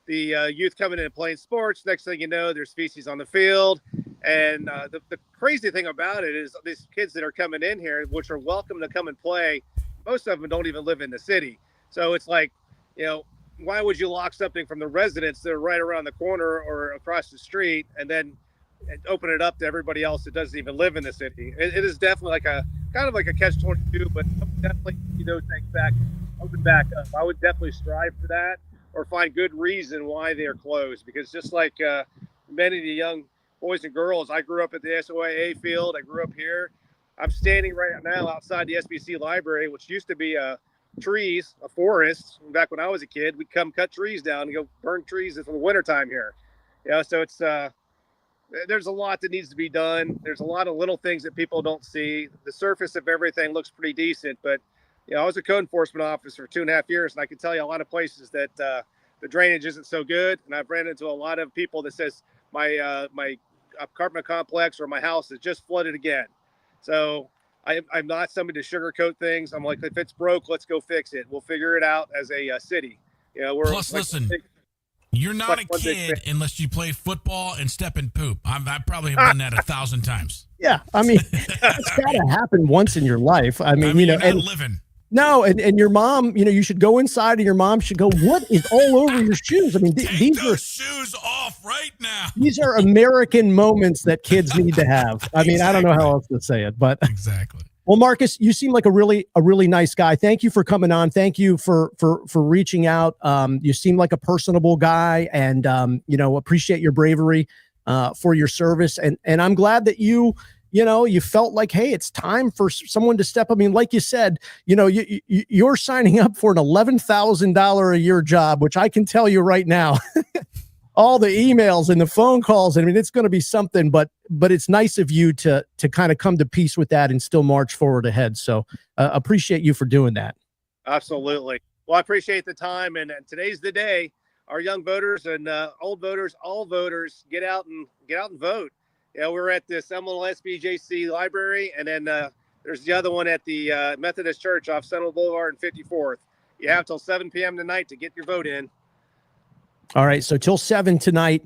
the youth coming in and playing sports. Next thing you know, there's feces on the field. And the crazy thing about it is these kids that are coming in here, which are welcome to come and play, most of them don't even live in the city. So it's like, why would you lock something from the residents that are right around the corner or across the street and then open it up to everybody else that doesn't even live in the city? It is definitely like a kind of like a catch-22, but definitely those things open back up. I would definitely strive for that, or find good reason why they are closed, because just like many of the young boys and girls, I grew up at the SOIA field. I grew up here. I'm standing right now outside the SBC library, which used to be a forest. Back when I was a kid, we'd come cut trees down and go burn trees in the wintertime here. So it's there's a lot that needs to be done. There's a lot of little things that people don't see. The surface of everything looks pretty decent, but I was a code enforcement officer for 2.5 years, and I can tell you a lot of places that the drainage isn't so good. And I've ran into a lot of people that says my apartment complex or my house is just flooded again. So I'm not somebody to sugarcoat things. I'm like, if it's broke, let's go fix it. We'll figure it out as a city. Plus, listen, You're not a kid unless you play football and step and poop. I probably have done that 1,000 times. Yeah, I mean, it's got to happen once in your life. I mean, you know, you're not living. No, and your mom, you know, you should go inside and your mom should go, what is all over your shoes? I mean, these are shoes off right now. These are American moments that kids need to have. I mean, exactly. I don't know how else to say it, but exactly. Well, Marcus, you seem like a really nice guy. Thank you for coming on. Thank you for reaching out. You seem like a personable guy, and you know, appreciate your bravery for your service. And I'm glad that you felt like, hey, it's time for someone to step. I mean, like you said, you know, you're signing up for an $11,000 a year job, which I can tell you right now, all the emails and the phone calls. I mean, it's going to be something, but it's nice of you to kind of come to peace with that and still march forward ahead. So appreciate you for doing that. Absolutely. Well, I appreciate the time. And today's the day. Our young voters and old voters, all voters, get out and vote. You know, we're at the Seminole SBJC library, and then there's the other one at the Methodist Church off Seminole Boulevard and 54th. You have till 7 p.m. tonight to get your vote in. All right, so till 7 tonight.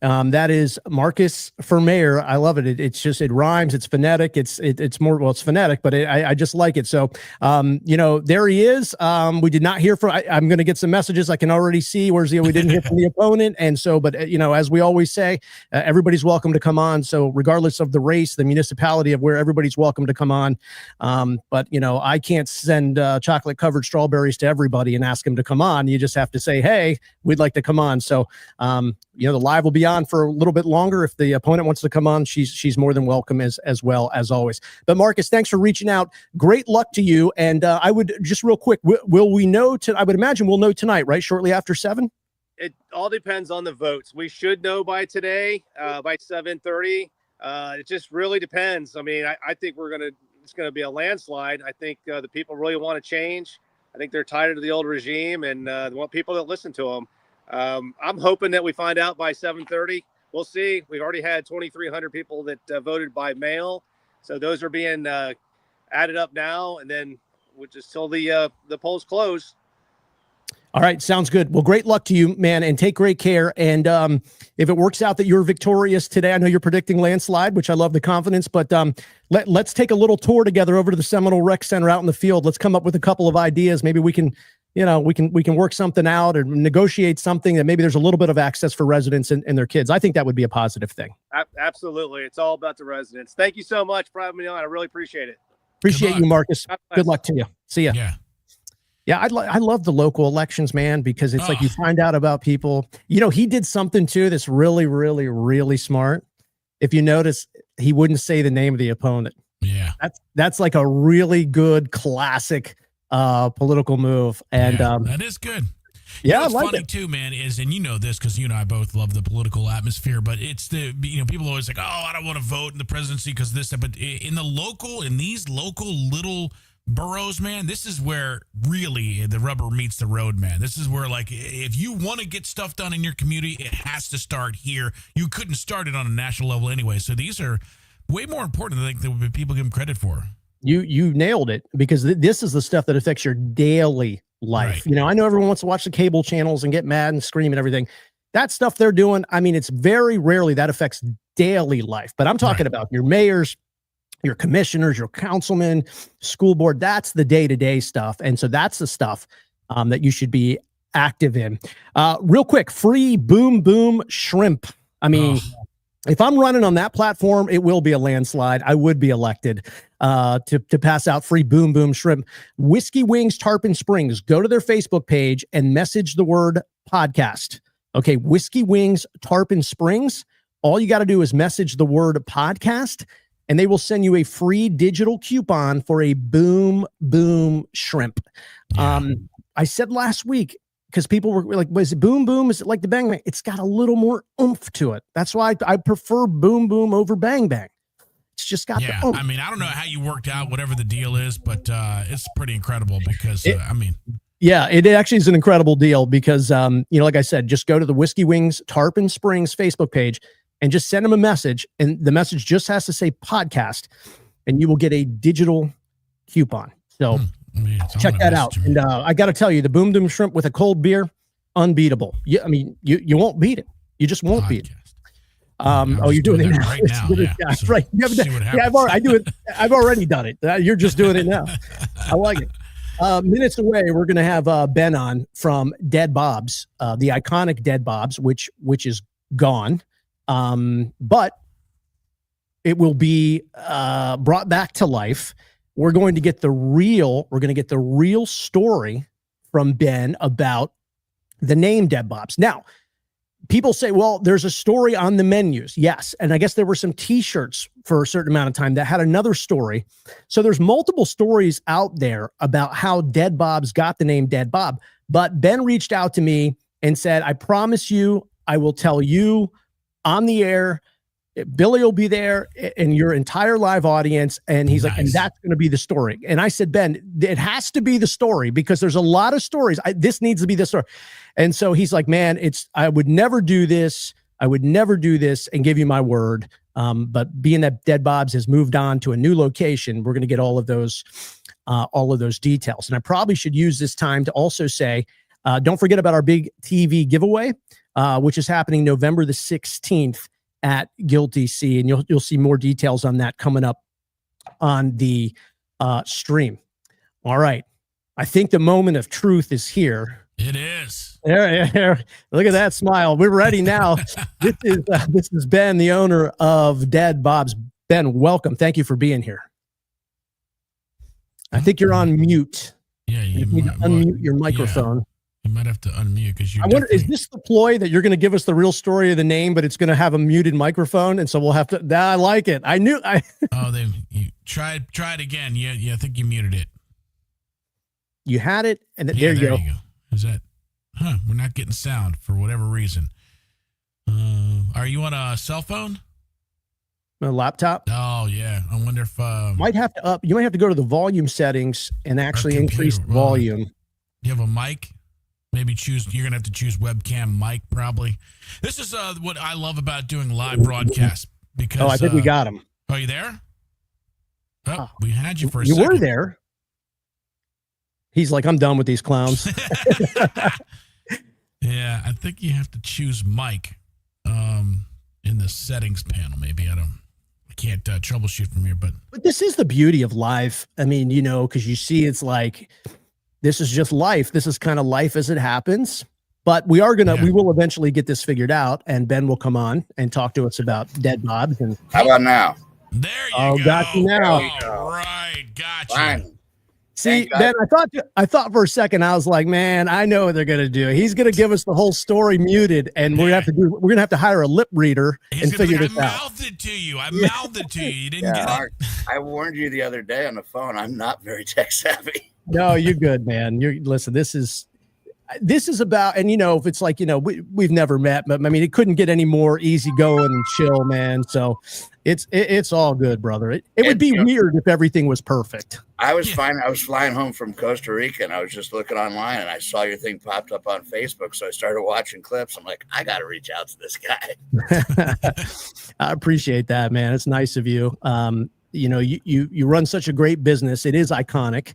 That is Marcus for mayor. I love it. It's just, it rhymes. It's phonetic. It's more, well, it's phonetic, but I just like it. So, you know, there he is. We did not hear from, I'm going to get some messages. I can already see we didn't hear from the opponent. And so, but you know, as we always say, everybody's welcome to come on. So regardless of the race, the municipality of where everybody's welcome to come on. But you know, I can't send chocolate covered strawberries to everybody and ask them to come on. You just have to say, hey, we'd like to come on. So, you know, the live will be on for a little bit longer. If the opponent wants to come on, she's more than welcome as well as always. But Marcus, thanks for reaching out. Great luck to you. And I would just real quick, will we know I would imagine we'll know tonight, right? Shortly after 7? It all depends on the votes. We should know by today, by 7:30. It just really depends. I mean, I think it's going to be a landslide. I think the people really want to change. I think they're tired of the old regime and they want people that listen to them. I'm hoping that we find out by 7:30. We'll see. We've already had 2,300 people that voted by mail. So those are being added up now, and then we'll just till the polls close. All right. Sounds good. Well, great luck to you, man, and take great care. And if it works out that you're victorious today, I know you're predicting landslide, which I love the confidence, but let's take a little tour together over to the Seminole Rec Center out in the field. Let's come up with a couple of ideas. Maybe we can work something out or negotiate something that maybe there's a little bit of access for residents and their kids. I think that would be a positive thing. Absolutely. It's all about the residents. Thank you so much for having me on. I really appreciate it. Appreciate you, Marcus. Good luck to you. See ya. Yeah. I love the local elections, man, because it's like you find out about people. You know, he did something too that's really, really, really smart. If you notice, he wouldn't say the name of the opponent. Yeah. That's like a really good classic political move. And that is good. Yeah, what's funny too, man, is, and you know this because you and I both love the political atmosphere, but it's people always like, oh, I don't want to vote in the presidency because this, but in these local little boroughs, man, this is where really the rubber meets the road, man. This is where, like, if you want to get stuff done in your community, it has to start here. You couldn't start it on a national level anyway. So these are way more important than people give them credit for. You nailed it, because this is the stuff that affects your daily life. Right. You know, I know everyone wants to watch the cable channels and get mad and scream and everything. That stuff they're doing, I mean, it's very rarely that affects daily life. But I'm talking about your mayors, your commissioners, your councilmen, school board. That's the day-to-day stuff. And so that's the stuff that you should be active in. Real quick, free Boom Boom Shrimp. I mean, if I'm running on that platform, it will be a landslide. I would be elected to pass out free Boom Boom Shrimp. Whiskey Wings Tarpon Springs. Go to their Facebook page and message the word podcast. Okay, Whiskey Wings Tarpon Springs. All you got to do is message the word podcast, and they will send you a free digital coupon for a Boom Boom Shrimp. Yeah. I said last week, because people were like, was it Boom Boom? Is it like the Bang Bang? It's got a little more oomph to it. That's why I prefer Boom Boom over Bang Bang. It's just got the oomph. I mean, I don't know how you worked out whatever the deal is, but it's pretty incredible because, Yeah, it actually is an incredible deal because, like I said, just go to the Whiskey Wings Tarpon Springs Facebook page and just send them a message. And the message just has to say podcast, and you will get a digital coupon. So check that out. And I got to tell you, the Boom Boom Shrimp with a cold beer, unbeatable. I mean, you won't beat it. You just won't beat it. You're doing it now. Right now. Yeah. So right. I've already done it. You're just doing it now. I like it. Minutes away, we're going to have Ben on from Dead Bob's, the iconic Dead Bob's, which is gone. But it will be brought back to life. We're going to get the real story from Ben about the name Dead Bob's. Now, people say, well, there's a story on the menus. Yes. And I guess there were some t-shirts for a certain amount of time that had another story. So there's multiple stories out there about how Dead Bob's got the name Dead Bob. But Ben reached out to me and said, I promise you, I will tell you on the air. Billy will be there and your entire live audience. And he's like, and that's going to be the story. And I said, Ben, it has to be the story because there's a lot of stories. This needs to be the story. And so he's like, man, I would never do this. I would never do this and give you my word. But being that Dead Bob's has moved on to a new location, we're going to get all of those details. And I probably should use this time to also say, don't forget about our big TV giveaway, which is happening November the 16th. At Guilty C, and you'll see more details on that coming up on the stream. All right, I think the moment of truth is here. It is. There. Look at that smile. We're ready now. This is Ben, the owner of Dead Bob's. Ben, welcome. Thank you for being here. I think you're on mute. Yeah, you need to unmute your microphone. Yeah. You might have to unmute because you. I wonder, is this the ploy that you're going to give us the real story of the name, but it's going to have a muted microphone, and so we'll have to. I like it. You try it again. Yeah. I think you muted it. You had it, and there you go. Is that? We're not getting sound for whatever reason. Are you on a cell phone? A laptop? Oh yeah. I wonder if you might have to go to the volume settings and actually increase the volume. You have a mic? Maybe you're going to have to choose webcam mic probably. This is what I love about doing live broadcasts because I think we got him. Are you there? Oh, we had you for a second. You were there. He's like, I'm done with these clowns. Yeah, I think you have to choose mic in the settings panel. Maybe I can't troubleshoot from here, but this is the beauty of live. I mean, because you see, it's like, this is just life. This is kind of life as it happens, but we will eventually get this figured out, and Ben will come on and talk to us about Dead Bob's. And how about now? There you go. Got you now. All right, gotcha. Fine. See, Ben, I thought for a second, I was like, man, I know what they're gonna do. He's gonna give us the whole story muted, and we're gonna have to hire a lip reader and figure this out. I mouthed it to you. You didn't get it. I warned you the other day on the phone. I'm not very tech savvy. No, you're good, man. Listen, this is about, and if it's like, we've never met, but I mean, it couldn't get any more easygoing and chill, man. So it's all good, brother. It would be weird if everything was perfect. I was fine. I was flying home from Costa Rica and I was just looking online and I saw your thing popped up on Facebook. So I started watching clips. I'm like, I got to reach out to this guy. I appreciate that, man. It's nice of you. You run such a great business. It is iconic.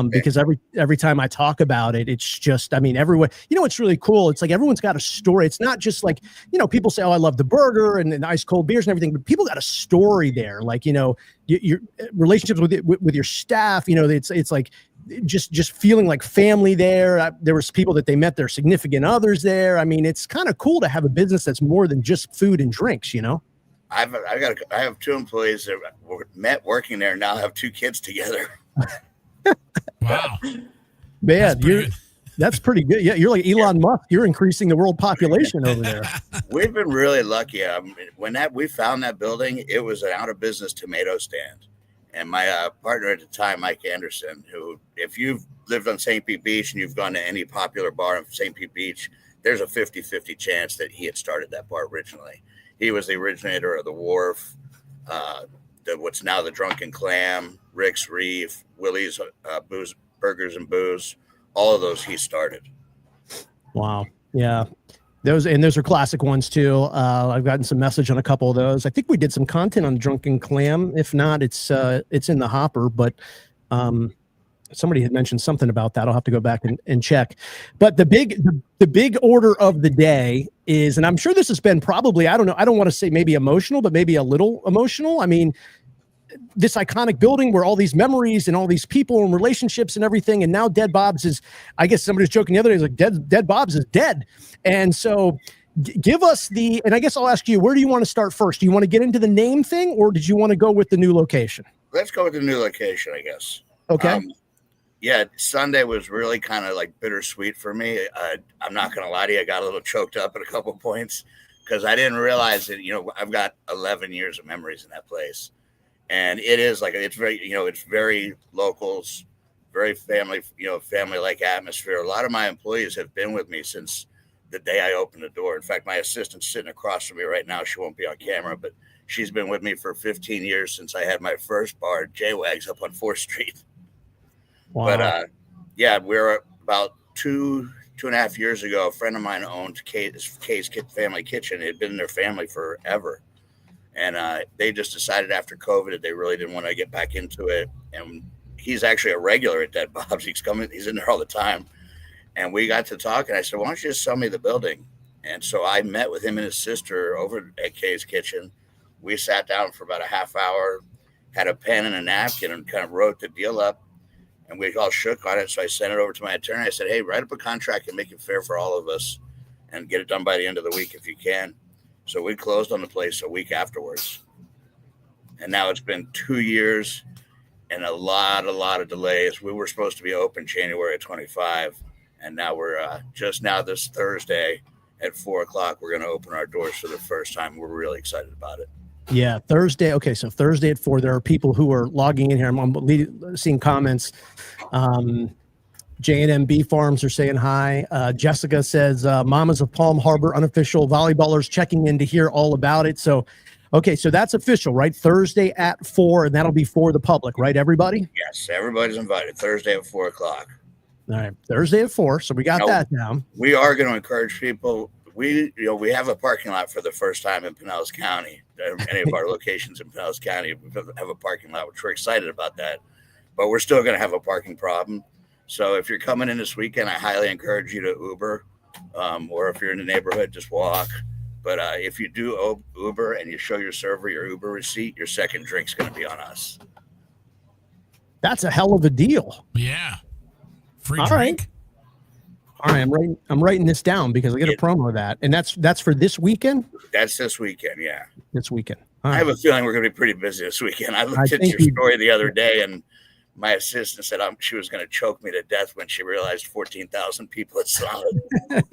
Because every time I talk about it, it's just, I mean, everyone, what's really cool. It's like, everyone's got a story. It's not just like, people say, oh, I love the burger and ice cold beers and everything, but people got a story there. Like, your relationships with your staff, it's like just feeling like family there. There was people that they met their significant others there. I mean, it's kind of cool to have a business that's more than just food and drinks, I have 2 employees that met working there. Now have 2 kids together. Wow, man, that's pretty good. Yeah, you're like Elon Musk. You're increasing the world population over there. We've been really lucky. When we found that building, it was an out of business tomato stand, and my partner at the time, Mike Anderson, who, if you've lived on St. Pete Beach and you've gone to any popular bar in St. Pete Beach, there's a 50-50 chance that he had started that bar originally. He was the originator of the Wharf, what's now the Drunken Clam, Rick's Reef, Willie's Burgers and Booze. All of those he started. Wow. Yeah. Those are classic ones too. I've gotten some message on a couple of those. I think we did some content on Drunken Clam. If not, it's in the hopper, but somebody had mentioned something about that. I'll have to go back and check. But the big order of the day is, and I'm sure this has been probably, I don't know, I don't want to say maybe emotional, but maybe a little emotional. I mean, this iconic building where all these memories and all these people and relationships and everything. And now Dead Bob's is, I guess somebody was joking the other day, is like Dead Bob's is dead. And so give us and I guess I'll ask you, where do you want to start first? Do you want to get into the name thing, or did you want to go with the new location? Let's go with the new location, I guess. Okay. Yeah, Sunday was really kind of like bittersweet for me. I'm not going to lie to you. I got a little choked up at a couple points because I didn't realize that, I've got 11 years of memories in that place. And it is like, it's very, it's very locals, very family-like atmosphere. A lot of my employees have been with me since the day I opened the door. In fact, my assistant's sitting across from me right now. She won't be on camera, but she's been with me for 15 years since I had my first bar, J-Wags, up on 4th Street. Wow. But, yeah, we're about 2.5 years ago. A friend of mine owned Kay's Family Kitchen. It had been in their family forever. And they just decided after COVID that they really didn't want to get back into it. And he's actually a regular at Dead Bob's. He's in there all the time. And we got to talk, and I said, why don't you just sell me the building? And so I met with him and his sister over at Kay's Kitchen. We sat down for about a half hour, had a pen and a napkin, and kind of wrote the deal up. And we all shook on it. So I sent it over to my attorney. I said, hey, write up a contract and make it fair for all of us and get it done by the end of the week if you can. So we closed on the place a week afterwards. And now it's been 2 years and a lot of delays. We were supposed to be open January 25. And now we're just now this Thursday at 4:00, we're going to open our doors for the first time. We're really excited about it. Yeah, Thursday. Okay, so Thursday at 4:00. There are people who are logging in here. I'm seeing comments. J&MB Farms are saying hi. Jessica says, Mamas of Palm Harbor, unofficial volleyballers checking in to hear all about it. So, okay, so that's official, right? Thursday at 4:00, and that'll be for the public, right, everybody? Yes, everybody's invited. Thursday at 4:00. All right, Thursday at 4:00. So we got that down. We are going to encourage people. We have a parking lot for the first time in Pinellas County. Any of our locations in Pinellas County have a parking lot, which we're excited about that. But we're still going to have a parking problem. So if you're coming in this weekend, I highly encourage you to Uber, or if you're in the neighborhood, just walk. But if you do Uber and you show your server your Uber receipt, your second drink's going to be on us. That's a hell of a deal. Yeah. Free All drink. Right. All right, I'm writing this down because I get a promo of that. And that's for this weekend? That's this weekend, yeah. This weekend. I have a feeling we're going to be pretty busy this weekend. I looked at your story the other day, and my assistant said she was going to choke me to death when she realized 14,000 people had saw it.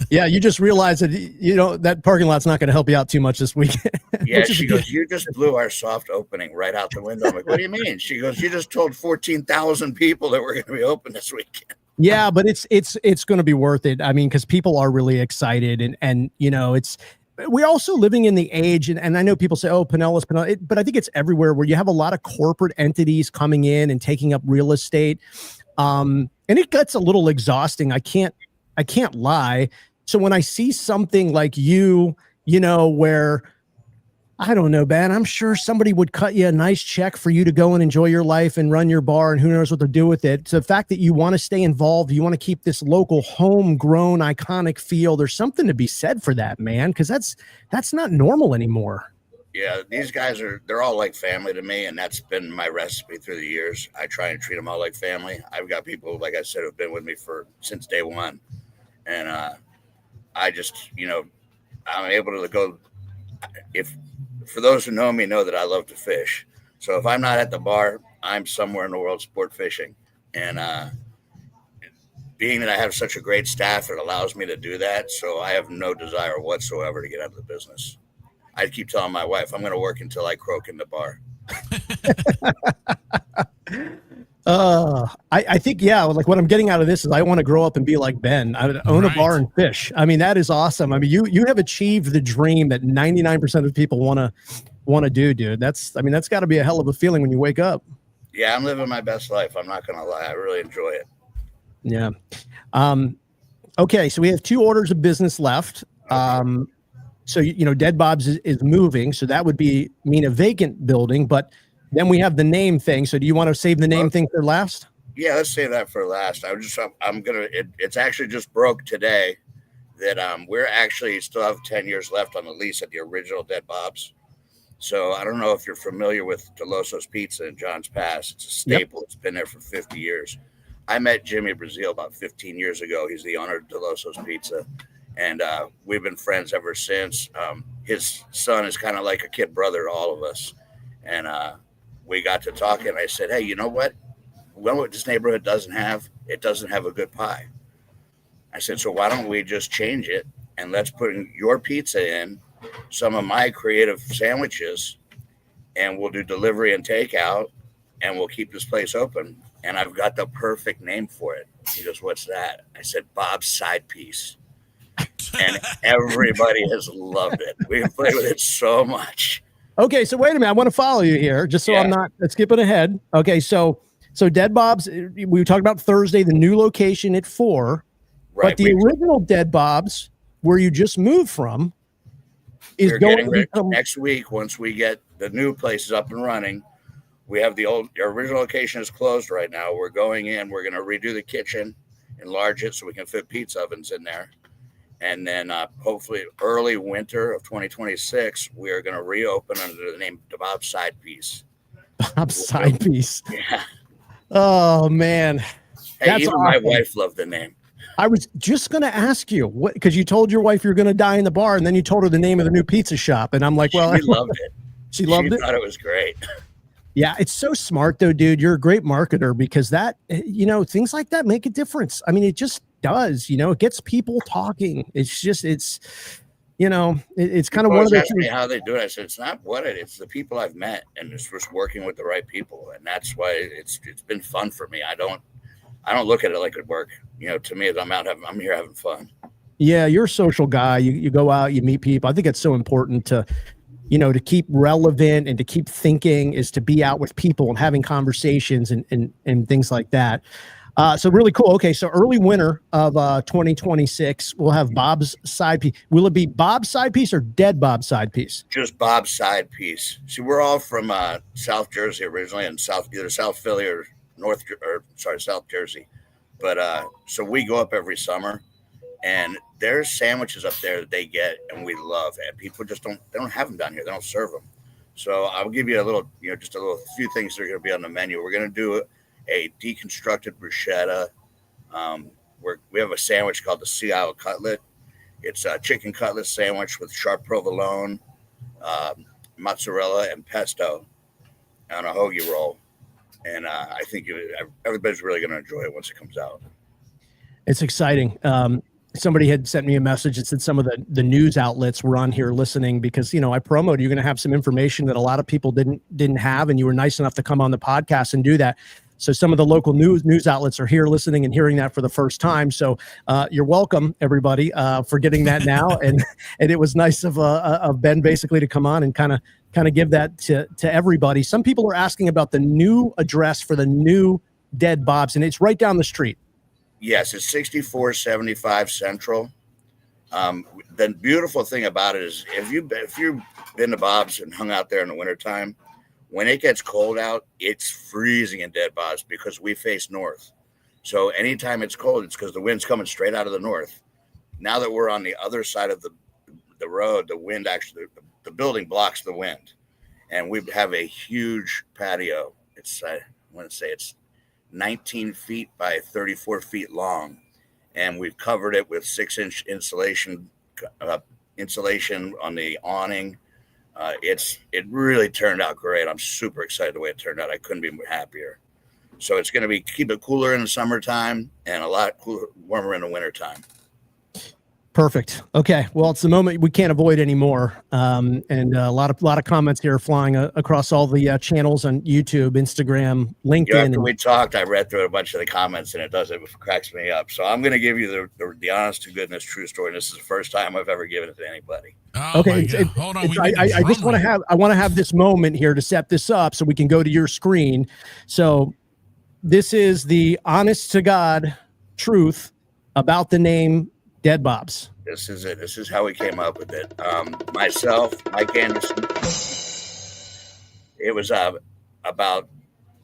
Yeah, you just realized that that parking lot's not going to help you out too much this weekend. Yeah, she goes, you just blew our soft opening right out the window. I'm like, what do you mean? She goes, you just told 14,000 people that we're going to be open this weekend. Yeah, but it's going to be worth it. I mean, because people are really excited, and we're also living in the age, and I know people say, oh, Pinellas, but I think it's everywhere where you have a lot of corporate entities coming in and taking up real estate. And it gets a little exhausting. I can't lie. So when I see something like where, I don't know, man, I'm sure somebody would cut you a nice check for you to go and enjoy your life and run your bar, and who knows what to do with it. So the fact that you want to stay involved, you want to keep this local homegrown iconic feel, there's something to be said for that, man, because that's not normal anymore. Yeah, these guys they're all like family to me, and that's been my recipe through the years. I try and treat them all like family. I've got people, like I said, who've been with me since day one. And I just, I'm able to go, for those who know me, know that I love to fish. So if I'm not at the bar, I'm somewhere in the world sport fishing. And being that I have such a great staff, it allows me to do that. So I have no desire whatsoever to get out of the business. I keep telling my wife, I'm going to work until I croak in the bar. I think, yeah, like what I'm getting out of this is I want to grow up and be like Ben. I would own a bar and fish. I mean, that is awesome. I mean, you have achieved the dream that 99% of people want to do, dude. That's got to be a hell of a feeling when you wake up. Yeah, I'm living my best life. I'm not going to lie. I really enjoy it. Yeah. Okay. So we have 2 orders of business left. So, Dead Bob's is moving. So that would mean a vacant building, but then we have the name thing. So do you want to save the name thing for last? Yeah, let's say that for last. It's actually just broke today that we're actually still have 10 years left on the lease at the original Dead Bob's. So I don't know if you're familiar with DeLoso's Pizza in Johns Pass. It's a staple. Yep. It's been there for 50 years. I met Jimmy Brazil about 15 years ago. He's the owner of DeLoso's Pizza. And we've been friends ever since. His son is kind of like a kid brother to all of us. And we got to talking. And I said, hey, you know what? Well, what this neighborhood doesn't have a good pie. I said, so why don't we just change it and let's put your pizza in some of my creative sandwiches, and we'll do delivery and takeout, and we'll keep this place open. And I've got the perfect name for it. He goes, what's that? I said, Bob's Side Piece. And everybody has loved it. We've played with it so much. Okay, so wait a minute. I want to follow you here, just so I'm not skipping ahead. Okay, so Dead Bob's, we talked about Thursday, the new location at 4. Right, but the original Dead Bob's, where you just moved from, is going to become next week. Once we get the new places up and running, we have the original location is closed right now. We're going in. We're going to redo the kitchen, enlarge it so we can fit pizza ovens in there, and then hopefully early winter of 2026, we are going to reopen under the name Bob's Side Piece. Bob's Side Piece. Yeah. Oh man. Hey, that's even awesome. My wife loved the name. I was just going to ask you what, because you told your wife you're going to die in the bar, and then you told her the name of the new pizza shop, and I'm like, well, she loved it. She loved it. Thought it was great. Yeah, it's so smart though, dude. You're a great marketer, because that, things like that make a difference. I mean, it just does. It gets people talking. It's just, it's kind of one of the things. How they do it? I said, it's not what it's the people I've met, and it's just working with the right people, and that's why it's been fun for me. I don't look at it like it work. To me, I'm here having fun. Yeah, you're a social guy. You go out, you meet people. I think it's so important to, to keep relevant and to keep thinking, is to be out with people and having conversations and things like that. So really cool. Okay, so early winter of 2026, we'll have Bob's Side Piece. Will it be Bob's Side Piece or Dead Bob's Side Piece? Just Bob's Side Piece. See, we're all from South Jersey originally, and either South Philly or South Jersey. But so we go up every summer, and there's sandwiches up there that they get and we love, and people just don't have them down here. They don't serve them. So I'll give you a little, just a few things that are going to be on the menu. We're going to do a deconstructed bruschetta. We have a sandwich called the Sea Isle Cutlet. It's a chicken cutlet sandwich with sharp provolone, mozzarella, and pesto on a hoagie roll. And I think everybody's really going to enjoy it once it comes out. It's exciting. Somebody had sent me a message that said some of the news outlets were on here listening, because, I promoted you're going to have some information that a lot of people didn't have, and you were nice enough to come on the podcast and do that. So some of the local news outlets are here listening and hearing that for the first time. So you're welcome, everybody, for getting that now. and it was nice of Ben basically to come on and kind of give that to everybody. Some people are asking about the new address for the new Dead Bob's, and it's right down the street. Yes, it's 6475 Central. The beautiful thing about it is if you've been to Bob's and hung out there in the wintertime, when it gets cold out, it's freezing in Dead Bob's because we face north. So anytime it's cold, it's because the wind's coming straight out of the north. Now that we're on the other side of the road, the wind actually, the building blocks the wind. And we have a huge patio. I want to say it's 19 feet by 34 feet long. And we've covered it with 6-inch insulation on the awning. It really turned out great. I'm super excited the way it turned out. I couldn't be happier. So it's going to keep it cooler in the summertime and a lot cooler, warmer in the wintertime. Perfect. Okay. Well, it's the moment we can't avoid anymore. And a lot of comments here flying across all the channels on YouTube, Instagram, LinkedIn. After we talked, I read through a bunch of the comments, and it cracks me up. So I'm going to give you the honest to goodness true story. And this is the first time I've ever given it to anybody. Oh, okay. Hold on. I just want to have this moment here to set this up so we can go to your screen. So this is the honest to God truth about the name Dead Bob's. This is it. This is how we came up with it. Myself, Mike Anderson. It was about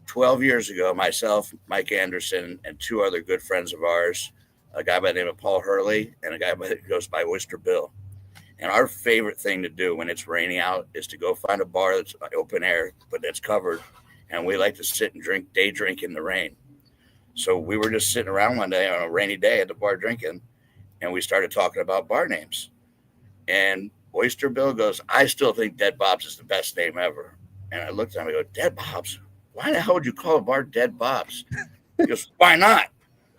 12 years ago, myself, Mike Anderson, and two other good friends of ours, a guy by the name of Paul Hurley and a guy that goes by Oyster Bill. And our favorite thing to do when it's raining out is to go find a bar that's open air, but that's covered. And we like to sit and day drink in the rain. So we were just sitting around one day on a rainy day at the bar drinking, and we started talking about bar names. And Oyster Bill goes, I still think Dead Bob's is the best name ever. And I looked at him and I go, Dead Bob's? Why the hell would you call a bar Dead Bob's? He goes, why not?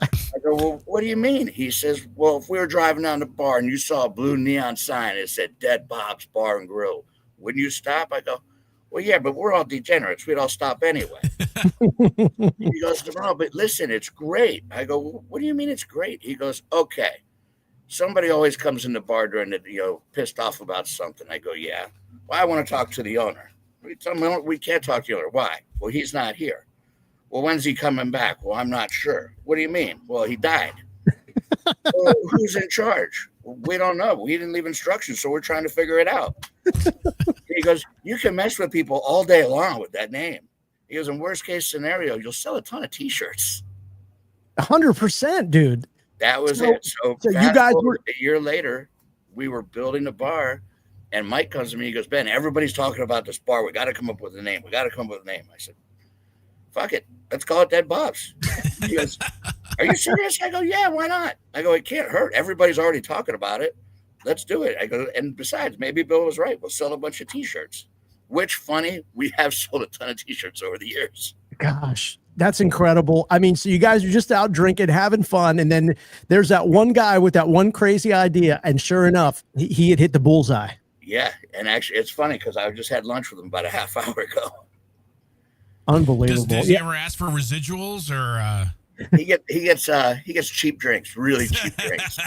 I go, well, what do you mean? He says, well, if we were driving down the bar and you saw a blue neon sign that said Dead Bob's Bar and Grill, wouldn't you stop? I go, well, yeah, but we're all degenerates. We'd all stop anyway. He goes, no, but listen, it's great. I go, well, what do you mean it's great? He goes, okay. Somebody always comes in the bar during the, pissed off about something. I go, yeah. Well, I want to talk to the owner. We can't talk to the owner. Why? Well, he's not here. Well, when's he coming back? Well, I'm not sure. What do you mean? Well, he died. Well, who's in charge? Well, we don't know. We didn't leave instructions, so we're trying to figure it out. He goes, you can mess with people all day long with that name. He goes, in worst case scenario, you'll sell a ton of T-shirts. 100%, dude. That was it. So you guys were a year later, we were building the bar, and Mike comes to me. He goes, Ben, everybody's talking about this bar. We got to come up with a name. I said, fuck it. Let's call it Dead Bob's. He goes, are you serious? I go, yeah, why not? I go, it can't hurt. Everybody's already talking about it. Let's do it. I go, and besides, maybe Bill was right. We'll sell a bunch of T-shirts. Which, funny, we have sold a ton of T-shirts over the years. Gosh, that's incredible. I mean, so you guys are just out drinking, having fun, and then there's that one guy with that one crazy idea, and sure enough, he had hit the bullseye. Yeah, and actually, it's funny because I just had lunch with him about a half hour ago. Unbelievable. Does he ever ask for residuals or? He gets cheap drinks, really cheap drinks.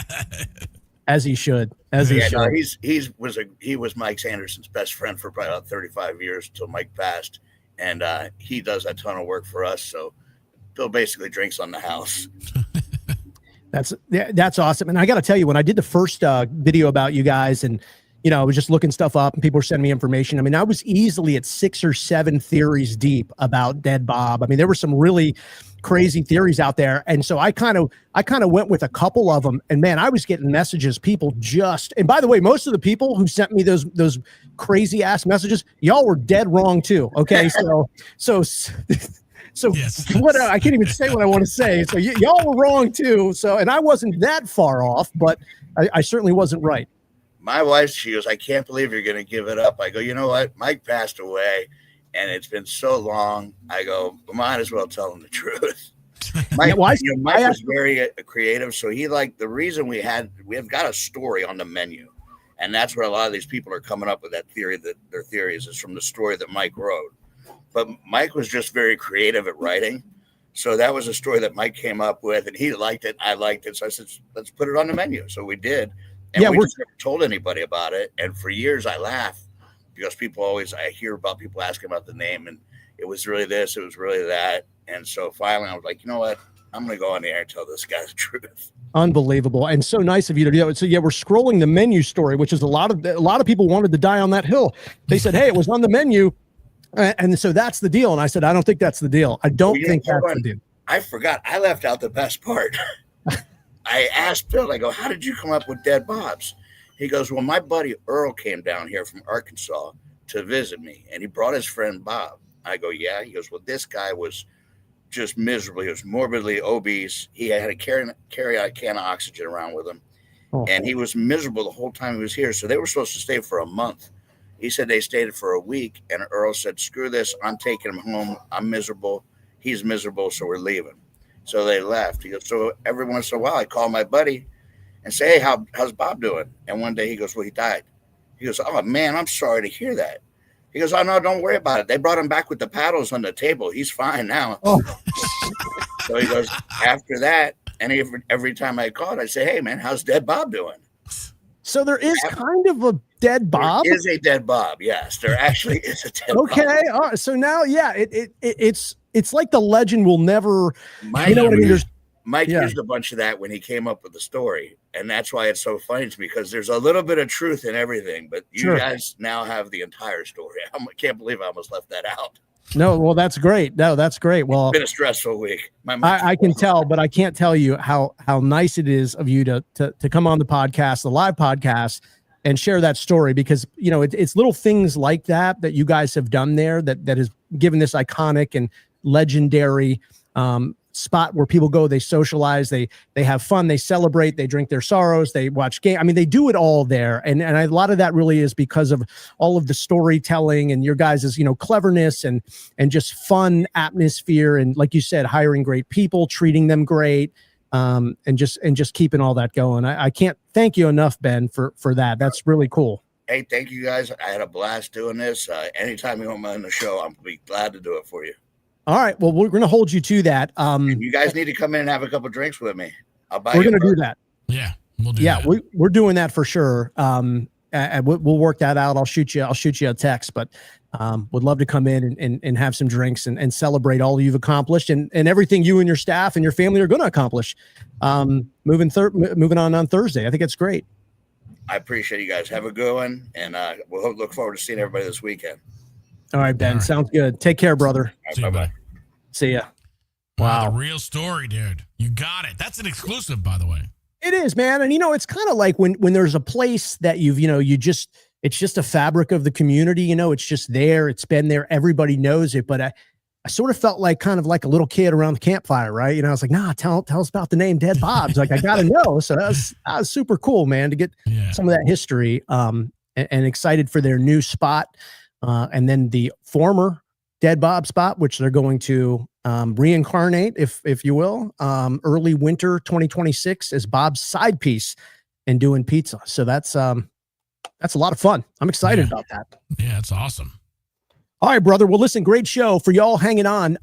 As he should. He should. No, he was Mike Anderson's best friend for probably about 35 years until Mike passed, and he does a ton of work for us. So Bill basically drinks on the house. That's awesome. And I got to tell you, when I did the first video about you guys, and I was just looking stuff up and people were sending me information. I mean, I was easily at 6 or 7 theories deep about Dead Bob. I mean, there were some really crazy theories out there. And so I kind of went with a couple of them, and man, I was getting messages. People and by the way, most of the people who sent me those crazy ass messages, y'all were dead wrong too. Okay. So yes. What I can't even say what I want to say. So y'all were wrong too. So, and I wasn't that far off, but I certainly wasn't right. My wife, she goes, I can't believe you're going to give it up. I go, you know what? Mike passed away, and it's been so long. I go, we might as well tell him the truth. Mike, Mike was very creative, so he the reason we have got a story on the menu, and that's where a lot of these people are coming up with that theory that their theories is from the story that Mike wrote. But Mike was just very creative at writing, so that was a story that Mike came up with, and he liked it. I liked it, so I said, let's put it on the menu. So we did. And we just never told anybody about it. And for years I laugh because I hear about people asking about the name, and it was really this, it was really that. And so finally I was like, you know what? I'm going to go on the air and tell this guy the truth. Unbelievable. And so nice of you to do it. So yeah, we're scrolling the menu story, which is a lot of people wanted to die on that hill. They said, hey, it was on the menu. And so that's the deal. And I said, I don't think that's the deal. I don't think that's the deal. I forgot. I left out the best part. I asked Bill, I go, how did you come up with Dead Bob's? He goes, well, my buddy Earl came down here from Arkansas to visit me, and he brought his friend Bob. I go, yeah. He goes, well, this guy was just miserable. He was morbidly obese. He had to carry a can of oxygen around with him, and he was miserable the whole time he was here. So they were supposed to stay for a month. He said they stayed for a week, and Earl said, screw this. I'm taking him home. I'm miserable. He's miserable, so we're leaving. So they left. He goes, so every once in a while, I call my buddy and say, hey, how's Bob doing? And one day he goes, well, he died. He goes, oh, man, I'm sorry to hear that. He goes, oh, no, don't worry about it. They brought him back with the paddles on the table. He's fine now. Oh. So he goes, after that, and every time I called, I say, hey, man, how's Dead Bob doing? So there is kind of a Dead Bob? There is a Dead Bob, yes. There actually is a Dead Bob. Okay, all right. So now, yeah, it's like the legend will never, you know what I mean? Mike used a bunch of that when he came up with the story, and that's why it's so funny to me, because there's a little bit of truth in everything, but you guys now have the entire story. I can't believe I almost left that out. No, well, that's great. No, that's great. Well, it's been a stressful week. I can tell, but I can't tell you how nice it is of you to come on the podcast, the live podcast, and share that story, because, you know, it's little things like that you guys have done there that has given this iconic and legendary spot where people go, they socialize, they have fun, they celebrate, they drink their sorrows, they watch game. I mean, they do it all there. And a lot of that really is because of all of the storytelling and your guys' cleverness and just fun atmosphere. And like you said, hiring great people, treating them great, and just keeping all that going. I can't thank you enough, Ben, for that. That's really cool. Hey, thank you guys. I had a blast doing this. Anytime you want me on the show, I'm be glad to do it for you. All right. Well, we're going to hold you to that. You guys need to come in and have a couple drinks with me. I'll buy. We're going to do that. Yeah, we'll do that. We're doing that for sure. And we'll work that out. I'll shoot you a text, but would love to come in and have some drinks and celebrate all you've accomplished and everything you and your staff and your family are going to accomplish. Moving on Thursday. I think it's great. I appreciate you guys. Have a good one, and we'll look forward to seeing everybody this weekend. All right, Ben. All right. Sounds good. Take care, brother. Right, bye-bye. See ya. Wow. The real story, dude. You got it. That's an exclusive, by the way. It is, man. And, it's kind of like when there's a place that it's just a fabric of the community, it's just there. It's been there. Everybody knows it. But I sort of felt like kind of like a little kid around the campfire, right? I was like, nah, tell us about the name Dead Bob's. Like, I got to know. So that was super cool, man, to get some of that history, and excited for their new spot. And then the former Dead Bob spot, which they're going to reincarnate, if you will, early winter 2026 as Bob's side piece and doing pizza. So that's a lot of fun. I'm excited about that. Yeah, it's awesome. All right, brother. Well, listen, great show for y'all hanging on.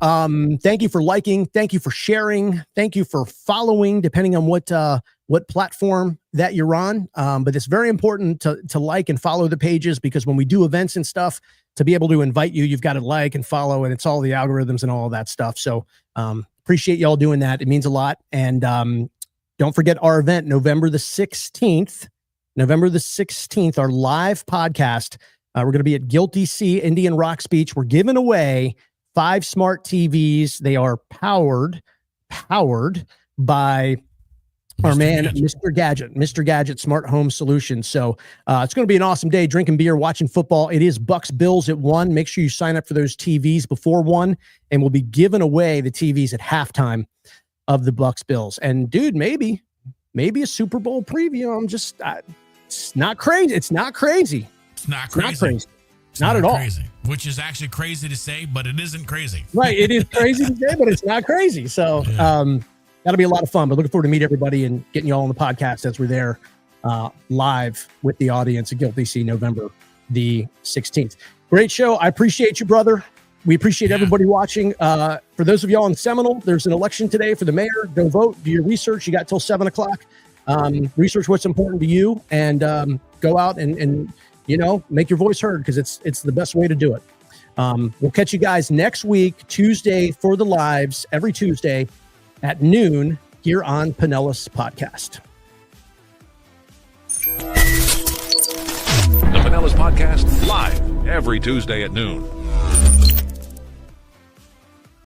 Thank you for liking. Thank you for sharing. Thank you for following, depending on what platform that you're on. But it's very important to like and follow the pages, because when we do events and stuff, to be able to invite you, you've got to like and follow, and it's all the algorithms and all of that stuff. So appreciate y'all doing that. It means a lot. And don't forget our event, November the 16th, our live podcast. We're going to be at Guilty Sea Indian Rocks Beach. We're giving away 5 smart TVs. They are powered by our man, Mr. Gadget Smart Home Solutions. So it's going to be an awesome day, drinking beer, watching football. It is Bucks Bills at 1. Make sure you sign up for those TVs before 1, and we'll be giving away the TVs at halftime of the Bucks Bills. And dude, maybe a Super Bowl preview. It's not crazy. It's not crazy. Not at all. Crazy, which is actually crazy to say, but it isn't crazy. Right. It is crazy to say, but it's not crazy. So that'll be a lot of fun. But looking forward to meet everybody and getting you all on the podcast as we're there live with the audience at Guilty Sea, November the 16th. Great show. I appreciate you, brother. We appreciate everybody watching. For those of y'all in Seminole, there's an election today for the mayor. Go vote. Do your research. You got till 7:00. Research what's important to you, and go out and make your voice heard, because it's the best way to do it. We'll catch you guys next week, Tuesday, for the lives, every Tuesday at noon here on Pinellas Podcast. The Pinellas Podcast, live every Tuesday at noon.